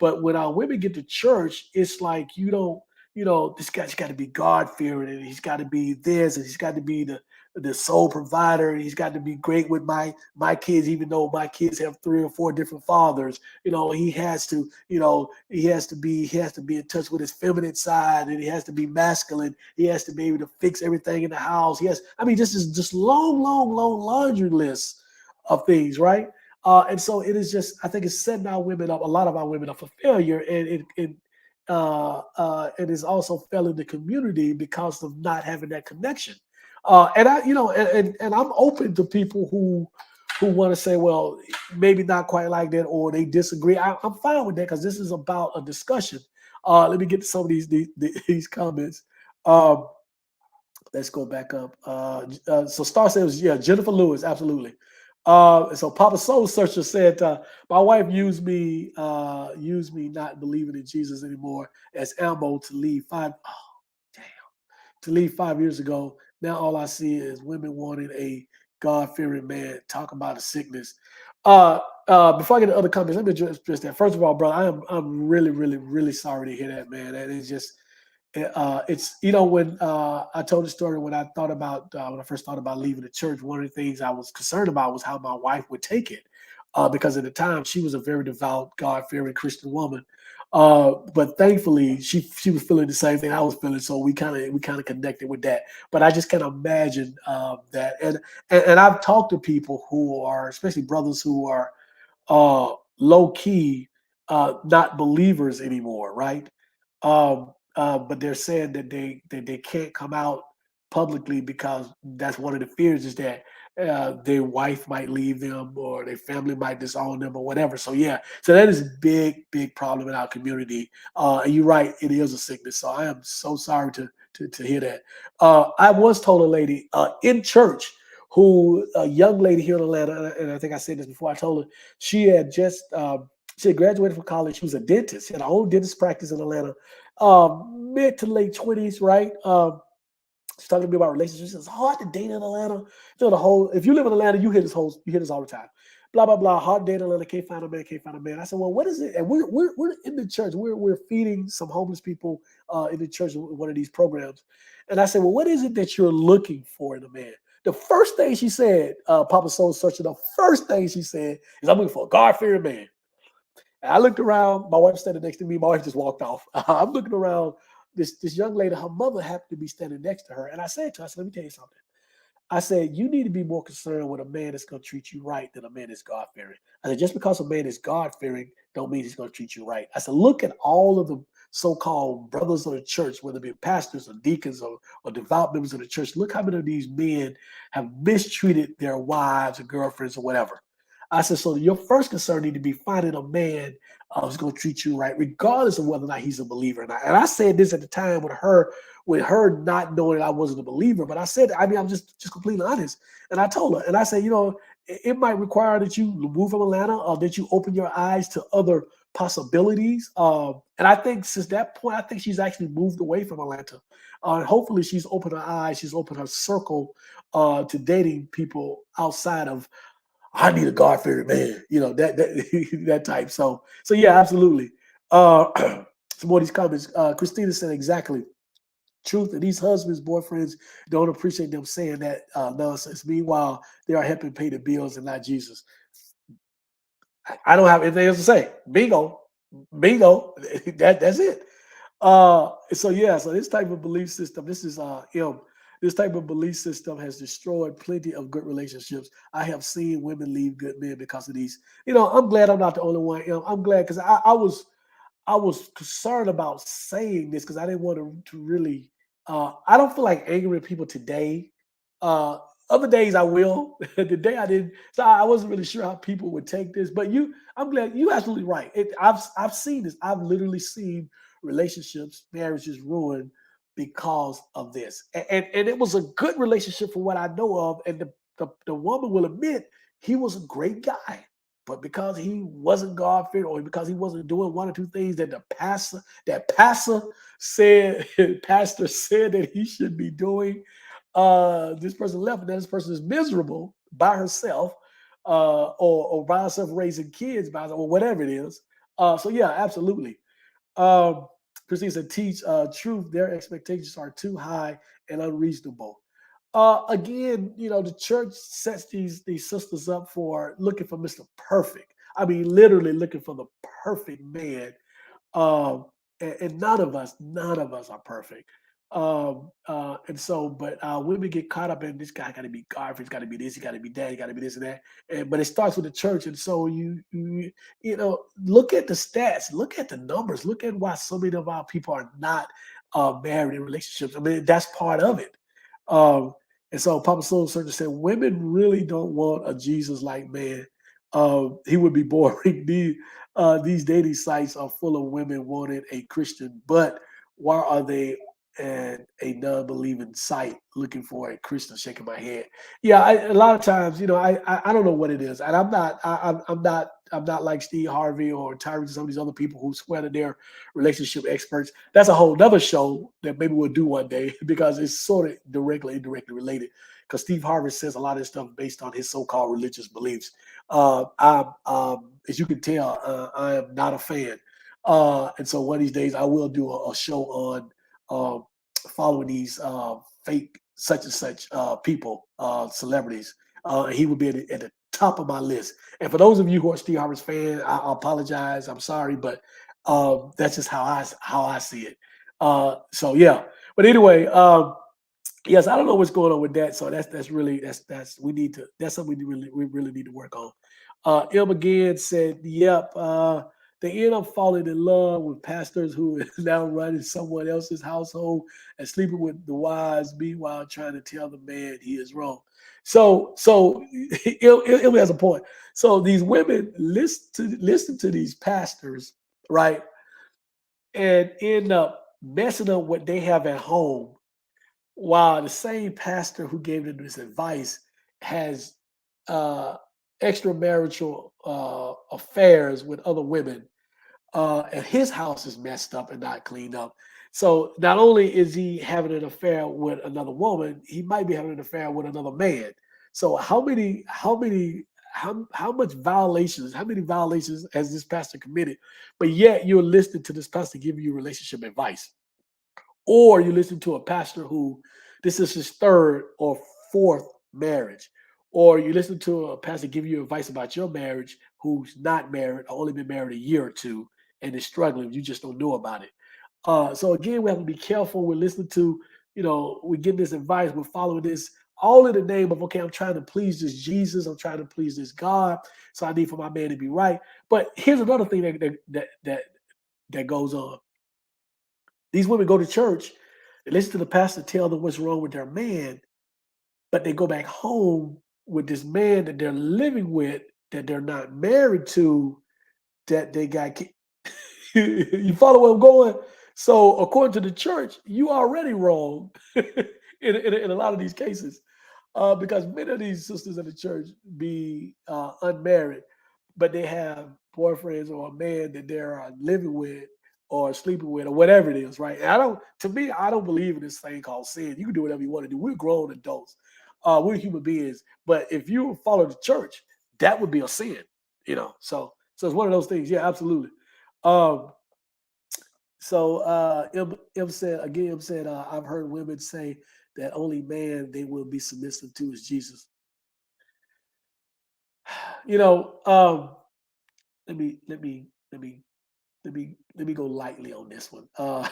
But when our women get to church, it's like this guy's got to be God fearing, and he's got to be this, and he's got to be the sole provider, and he's got to be great with my kids, even though my kids have 3 or 4 different fathers. He has to, he has to be in touch with his feminine side, and he has to be masculine. He has to be able to fix everything in the house. This is just long, long, long laundry list of things, right? And so it is just, I think it's setting our women up, a lot of our women up for failure, and it is also failing the community because of not having that connection. And I'm open to people who want to say, well, maybe not quite like that, or they disagree. I'm fine with that because this is about a discussion. Let me get to some of these comments. Um, let's go back up. So Star says, yeah, Jennifer Lewis, absolutely. So Papa Soul Searcher said, my wife used me not believing in Jesus anymore as ammo to leave 5 years ago. Now all I see is women wanting a God-fearing man. Talk about a sickness. Before I get to other comments, let me address that. First of all, brother, I'm really, really, really sorry to hear that, man. That is just it's when I told the story when I thought about when I first thought about leaving the church. One of the things I was concerned about was how my wife would take it, because at the time she was a very devout, God-fearing Christian woman. But thankfully, she was feeling the same thing I was feeling, so we kind of connected with that. But I just can't imagine that. And I've talked to people who are, especially brothers who are low key, not believers anymore, right? But they're saying that they can't come out publicly because that's one of the fears is that their wife might leave them or their family might disown them or whatever. So yeah, so that is a big problem in our community. And you're right, it is a sickness. So I am so sorry to hear that. I was told a lady in church who a young lady here in Atlanta, and I think I said this before. I told her she had just she had graduated from college. She was a dentist. She had her own dentist practice in Atlanta, mid to late 20s, right? She's talking to me about relationships. It's hard to date in Atlanta. The whole, if you live in Atlanta, you hear this all the time. Blah blah blah. Hard to date in Atlanta. Can't find a man. Can't find a man. I said, well, what is it? And we're in the church. We're feeding some homeless people in the church in one of these programs. And I said, well, what is it that you're looking for in a man? The first thing she said, Papa Soul Searcher, the first thing she said is, I'm looking for a God-fearing man. And I looked around. My wife standing next to me. My wife just walked off. I'm looking around. This young lady, her mother happened to be standing next to her. And I said to her, I said, let me tell you something. I said, you need to be more concerned with a man that's going to treat you right than a man that's God fearing. I said, just because a man is God fearing, don't mean he's going to treat you right. I said, look at all of the so-called brothers of the church, whether it be pastors or deacons or devout members of the church. Look how many of these men have mistreated their wives or girlfriends or whatever. I said, so your first concern need to be finding a man who's going to treat you right, regardless of whether or not he's a believer or not. And I said this at the time with her not knowing I wasn't a believer. But I said, I mean, I'm just completely honest. And I told her, and I said, it might require that you move from Atlanta or that you open your eyes to other possibilities. And I think since that point, I think she's actually moved away from Atlanta. And hopefully she's opened her eyes, she's opened her circle to dating people outside of, I need a God-fearing man, that that type. So yeah, absolutely. Some more of these comments. Christina said exactly. Truth, and these husbands, boyfriends don't appreciate them saying that nonsense. Meanwhile, they are helping pay the bills and not Jesus. I don't have anything else to say. Bingo, bingo. That's it. So yeah, so this type of belief system, this is this type of belief system has destroyed plenty of good relationships. I have seen women leave good men because of these. I'm glad I'm not the only one. I'm glad because I was concerned about saying this because I didn't want to really. I don't feel like angering people today. Uh, Other days I will. The day I didn't, so I wasn't really sure how people would take this. But I'm glad you absolutely right. I've seen this. I've literally seen relationships, marriages ruined because of this, and it was a good relationship for what I know of. And the woman will admit he was a great guy. But because he wasn't God fearing, or because he wasn't doing one or two things that pastor said, pastor said that he should be doing, this person left, and then this person is miserable by herself, or by herself raising kids by or whatever it is. So yeah, absolutely. Um, Christine said, teach truth. Their expectations are too high and unreasonable. Again, the church sets these sisters up for looking for Mr. Perfect. I mean, literally looking for the perfect man. And none of us are perfect. And so, but women get caught up in this guy got to be God, he's got to be this, he got to be that, he got to be this and that. But it starts with the church, and so look at the stats, look at the numbers, look at why so many of our people are not married in relationships. I mean, that's part of it. Um, And so Papa Soul Surgeon said, women really don't want a Jesus-like man. He would be boring. These dating sites are full of women wanting a Christian, but why are they at a non-believing site looking for a Christian? Shaking my head. Yeah, a lot of times, I don't know what it is, and I'm not like Steve Harvey or Tyree, some of these other people who swear that they're relationship experts. That's a whole nother show that maybe we'll do one day because it's sort of directly, indirectly related. Because Steve Harvey says a lot of this stuff based on his so-called religious beliefs. As you can tell, I am not a fan. And so one of these days I will do a show on uh, following these fake such and such people, celebrities. He would be at the top of my list. And for those of you who are Steve Harvey's fan, I apologize. I'm sorry, but that's just how I see it. So yeah. But anyway, yes, I don't know what's going on with that. So that's really that's something we really need to work on. M again said, "Yep, they end up falling in love with pastors who is now running someone else's household and sleeping with the wives, meanwhile trying to tell the man he is wrong." So it has a point. So these women listen to these pastors, right, and end up messing up what they have at home, while the same pastor who gave them this advice has uh, extramarital affairs with other women, and his house is messed up and not cleaned up. So not only is he having an affair with another woman, he might be having an affair with another man. So how much violations, how many violations has this pastor committed? But yet you're listening to this pastor giving you relationship advice, or you listen to a pastor who this is his third or fourth marriage, or you listen to a pastor give you advice about your marriage who's not married or only been married a year or two and is struggling. You just don't know about it. So again, we have to be careful. We're listening to, we're getting this advice, we're following this all in the name of, okay, I'm trying to please this Jesus, I'm trying to please this God, so I need for my man to be right. But here's another thing that goes on. These women go to church, they listen to the pastor tell them what's wrong with their man, but they go back home with this man that they're living with, that they're not married to, that they got. You follow where I'm going? So, according to the church, you already wrong in a lot of these cases, because many of these sisters in the church be unmarried, but they have boyfriends or a man that they're living with or sleeping with or whatever it is, right? And to me, I don't believe in this thing called sin. You can do whatever you want to do. We're grown adults, we're human beings. But if you follow the church, that would be a sin. So it's one of those things. Yeah, absolutely. Um, M said, I've heard women say that only man they will be submissive to is Jesus. You know, let me let me let me let me go lightly on this one. I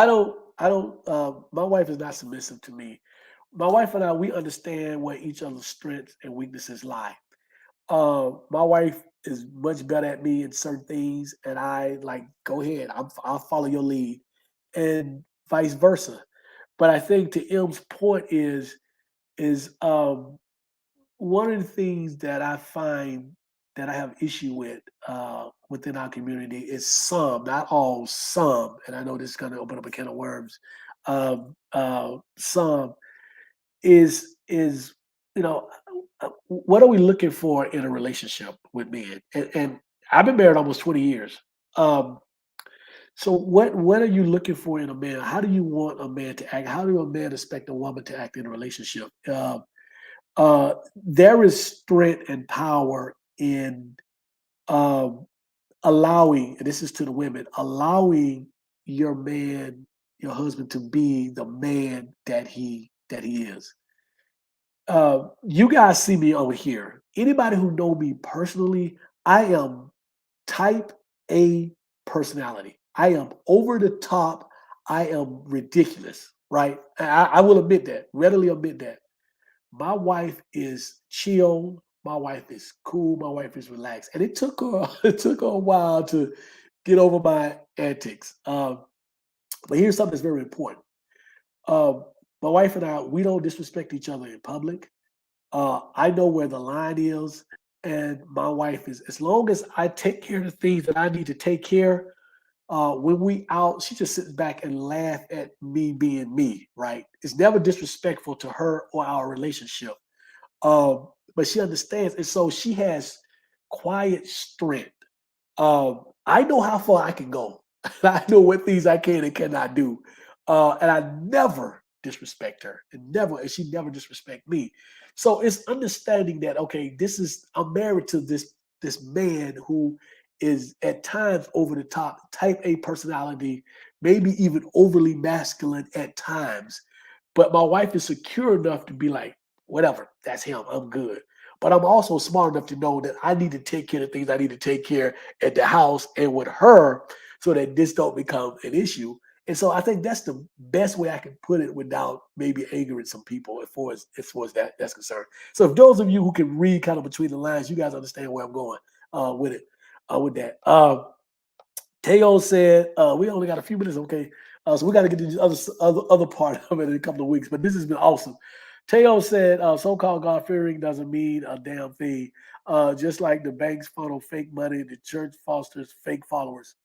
don't. My wife is not submissive to me. My wife and I, we understand where each other's strengths and weaknesses lie. My wife is much better at me in certain things, and I like go ahead. I'll follow your lead, and vice versa. But I think to M's point is one of the things that I find that I have issue with within our community is some, not all, some, and I know this is going to open up a can of worms. Some is what are we looking for in a relationship with men? And I've been married almost 20 years. Um, so what are you looking for in a man? How do you want a man to act? How do a man expect a woman to act in a relationship? There is strength and power in um, allowing, and this is to the women, allowing your man, your husband, to be the man that he is. You guys see me over here. Anybody who know me personally, I am type A personality. I am over the top. I am ridiculous, right? I will admit that, readily admit that. My wife is chill. My wife is cool. My wife is relaxed, and it took her it took her a while to get over my antics. But here's something that's very important. Um, My wife and I, we don't disrespect each other in public. I know where the line is, and my wife is. As long as I take care of the things that I need to take care, when we out, she just sits back and laugh at me being me. Right? It's never disrespectful to her or our relationship. But she understands, and so she has quiet strength. I know how far I can go. I know what things I can and cannot do. And I never disrespect her. And she never disrespect me. So it's understanding that, okay, I'm married to this man who is at times over the top, type A personality, maybe even overly masculine at times. But my wife is secure enough to be like, whatever, that's him. I'm good. But I'm also smart enough to know that I need to take care of things I need to take care at the house and with her so that this don't become an issue. And so I think that's the best way I can put it without maybe angering some people as far as that's concerned. So if those of you who can read kind of between the lines, you guys understand where I'm going with it, with that. Teo said, we only got a few minutes, okay? So we got to get to the other part of it in a couple of weeks, but this has been awesome. Teo said, so-called God-fearing doesn't mean a damn thing. Just like the banks funnel fake money, the church fosters fake followers.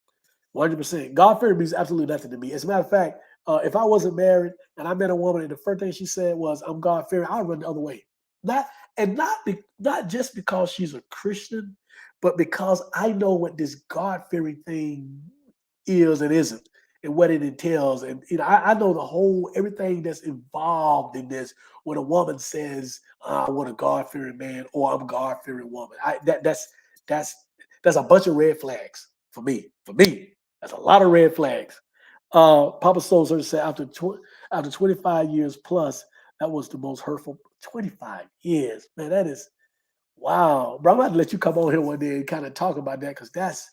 100%. God fearing means absolutely nothing to me. As a matter of fact, if I wasn't married and I met a woman and the first thing she said was, "I'm God fearing," I'd run the other way. Not not just because she's a Christian, but because I know what this God fearing thing is and isn't, and what it entails. And I know the whole everything that's involved in this. When a woman says, "I want a God fearing man," or "I'm God fearing woman," that's that's a bunch of red flags for me. For me, that's a lot of red flags. Papa Soul Search said after 25 years plus, that was the most hurtful. 25 years, man, that is wow. Bro, I'm about to let you come on here one day and kind of talk about that because that's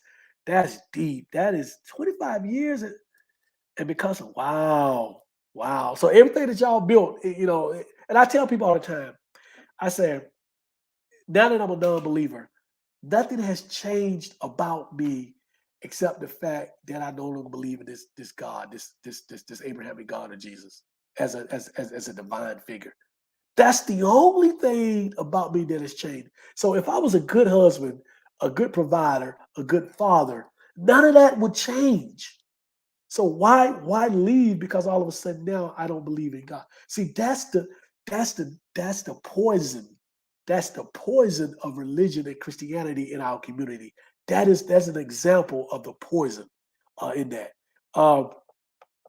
deep. That is 25 years and because of wow, wow. So everything that y'all built, and I tell people all the time, I say, now that I'm a non-believer, nothing has changed about me except the fact that I no longer believe in this God, this Abrahamic God of Jesus as a divine figure. That's the only thing about me that has changed. So if I was a good husband, a good provider, a good father, none of that would change. So why leave because all of a sudden now I don't believe in God? See, that's the poison. That's the poison of religion and Christianity in our community. That's an example of the poison in that. Um,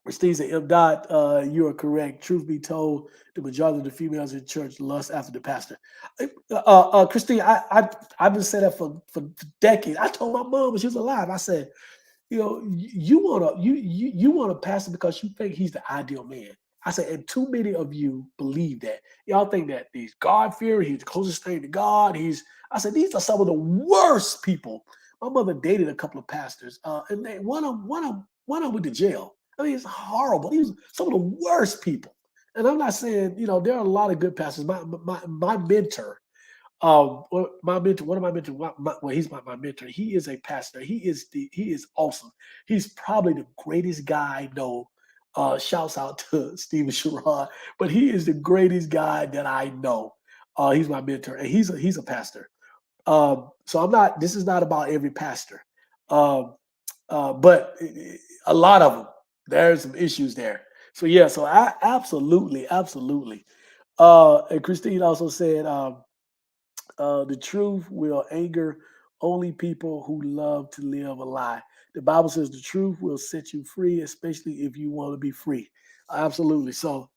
Christine said, "M. Dot, you are correct. Truth be told, the majority of the females in church lust after the pastor." Christine, I've been saying that for decades. I told my mom when she was alive. I said, you want a pastor because you think he's the ideal man. I said, and too many of you believe that. Y'all think that he's God fearing, he's the closest thing to God. I said, these are some of the worst people. My mother dated a couple of pastors, and one of them went to jail. I mean, it's horrible. These are some of the worst people. And I'm not saying, there are a lot of good pastors. My mentor, my mentor, one of my mentors, well, he's my mentor. He is a pastor. He is awesome. He's probably the greatest guy I know. Shouts out to Stephen Sherrod, but he is the greatest guy that I know. He's my mentor, and he's a pastor. So I'm not. This is not about every pastor, but a lot of them. There's some issues there. So yeah. So I absolutely. And Christine also said. The truth will anger only people who love to live a lie. The Bible says the truth will set you free, especially if you want to be free. Absolutely. So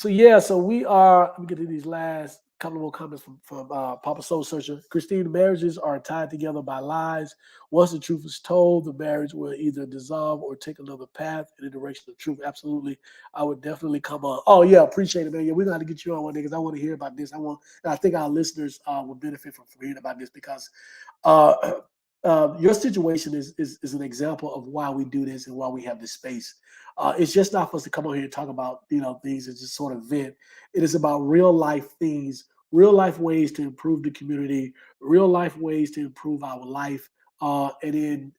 yeah. So we are. Let me get to these last couple more comments from Papa Soul Searcher. Christine, marriages are tied together by lies. Once the truth is told, the marriage will either dissolve or take another path in the direction of truth. Absolutely. I would definitely come on. Oh yeah, appreciate it, man. Yeah, we're gonna get you on one day because I want to hear about this. And I think our listeners will benefit from hearing about this because uh, your situation is an example of why we do this and why we have this space. It's just not for us to come on here and talk about things and just sort of vent. It is about real life things, real life ways to improve the community, real life ways to improve our life, and then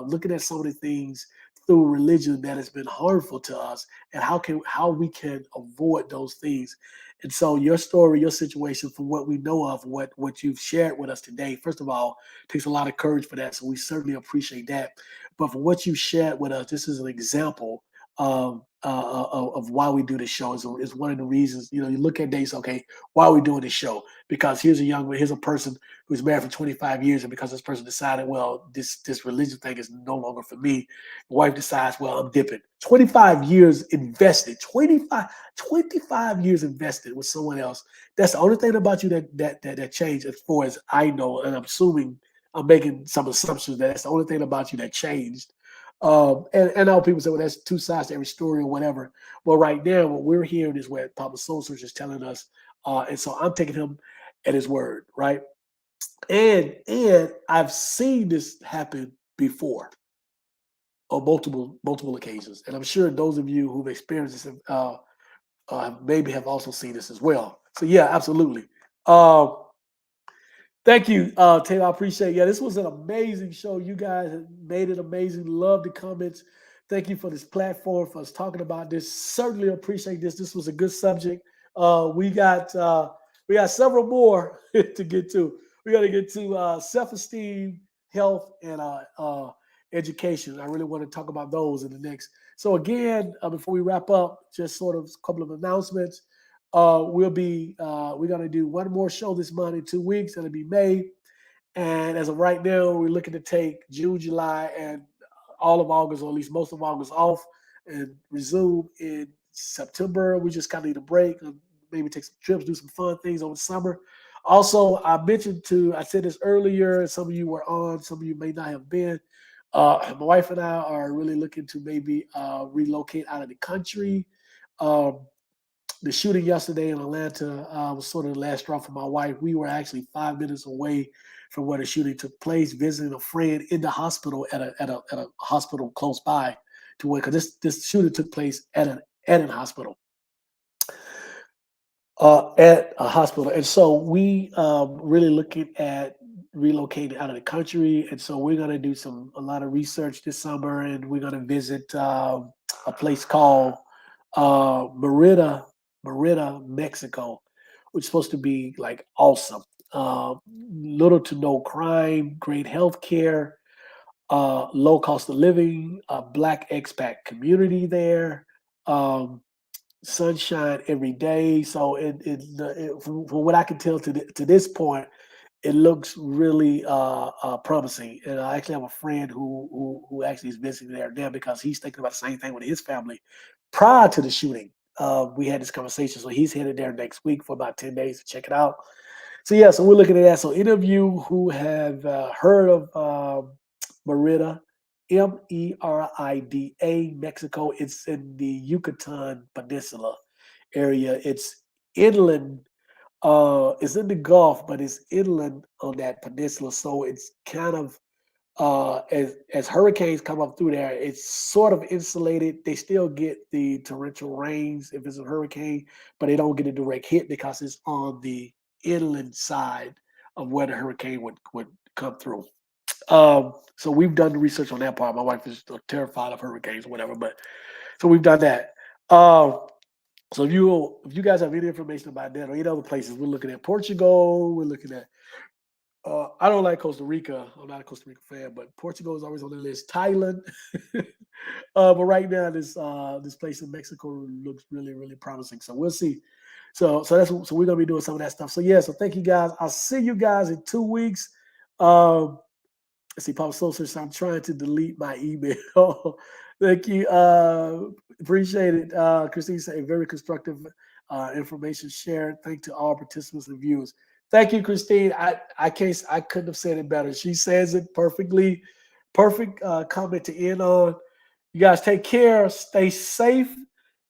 looking at some of the things through religion that has been harmful to us, and how we can avoid those things. And so your story, your situation, from what we know of, what you've shared with us today, first of all, takes a lot of courage for that. So we certainly appreciate that. But for what you shared with us, this is an example of why we do this show. Is one of the reasons, you look at days, okay, why are we doing this show? Because here's a person who's married for 25 years, and because this person decided, well, this religion thing is no longer for me, the wife decides, well, I'm dipping. 25 years invested, 25 years invested with someone else. That's the only thing about you that changed, as far as I know, and I'm assuming, I'm making some assumptions that that's the only thing about you that changed. And all people say, well, that's two sides to every story or whatever. Well, right now, what we're hearing is what Papa Soul Search is telling us. And so I'm taking him at his word, right? And I've seen this happen before on multiple occasions. And I'm sure those of you who've experienced this maybe have also seen this as well. So yeah, absolutely. Um, Thank you, Taylor. I appreciate it. Yeah, this was an amazing show. You guys have made it amazing. Love the comments. Thank you for this platform, for us talking about this. Certainly appreciate this. This was a good subject. We got several more to get to. We got to get to self-esteem, health, and education. I really want to talk about those in the next. So again, before we wrap up, just sort of a couple of announcements. We're gonna do one more show this month in 2 weeks. It'll be May, and as of right now, we're looking to take June, July, and all of August, or at least most of August, off, and resume in September. We just kind of need a break, and maybe take some trips, do some fun things over the summer. Also, I said this earlier. Some of you were on, some of you may not have been. My wife and I are really looking to maybe relocate out of the country. Um, the shooting yesterday in Atlanta was sort of the last straw for my wife. We were actually 5 minutes away from where the shooting took place, visiting a friend in the hospital at a hospital close by to where, because this shooting took place at an hospital. At a hospital, and so we really looking at relocating out of the country, and so we're going to do a lot of research this summer, and we're going to visit a place called Merida, Mexico, which is supposed to be like awesome. Little to no crime, great health care, low cost of living, a black expat community there. Um, Sunshine every day. So from what I can tell to this point, it looks really promising. And I actually have a friend who actually is visiting there now, because he's thinking about the same thing with his family. Prior to the shooting, we had this conversation. So he's headed there next week for about 10 days to check it out. So yeah, so we're looking at that. So any of you who have heard of Merida, Merida, Mexico, it's in the Yucatan Peninsula area. It's inland. It's in the Gulf, but it's inland on that peninsula. So it's kind of as hurricanes come up through there, it's sort of insulated. They still get the torrential rains if it's a hurricane, but they don't get a direct hit because it's on the inland side of where the hurricane would come through. So we've done the research on that part. My wife is terrified of hurricanes or whatever, but so we've done that. So if you guys have any information about that or any other places, we're looking at Portugal. We're looking at I don't like Costa Rica. I'm not a Costa Rica fan, but Portugal is always on the list. Thailand, but right now this place in Mexico looks really really promising. So we'll see. So we're gonna be doing some of that stuff. So yeah. So thank you guys. I'll see you guys in 2 weeks. Um, let's see, Papa Soul Search. I'm trying to delete my email. Thank you. Appreciate it. Christine said very constructive information shared. Thank to all participants and viewers. Thank you, Christine. I couldn't have said it better. She says it perfectly. Perfect comment to end on. You guys take care, stay safe,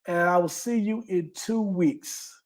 and I will see you in 2 weeks.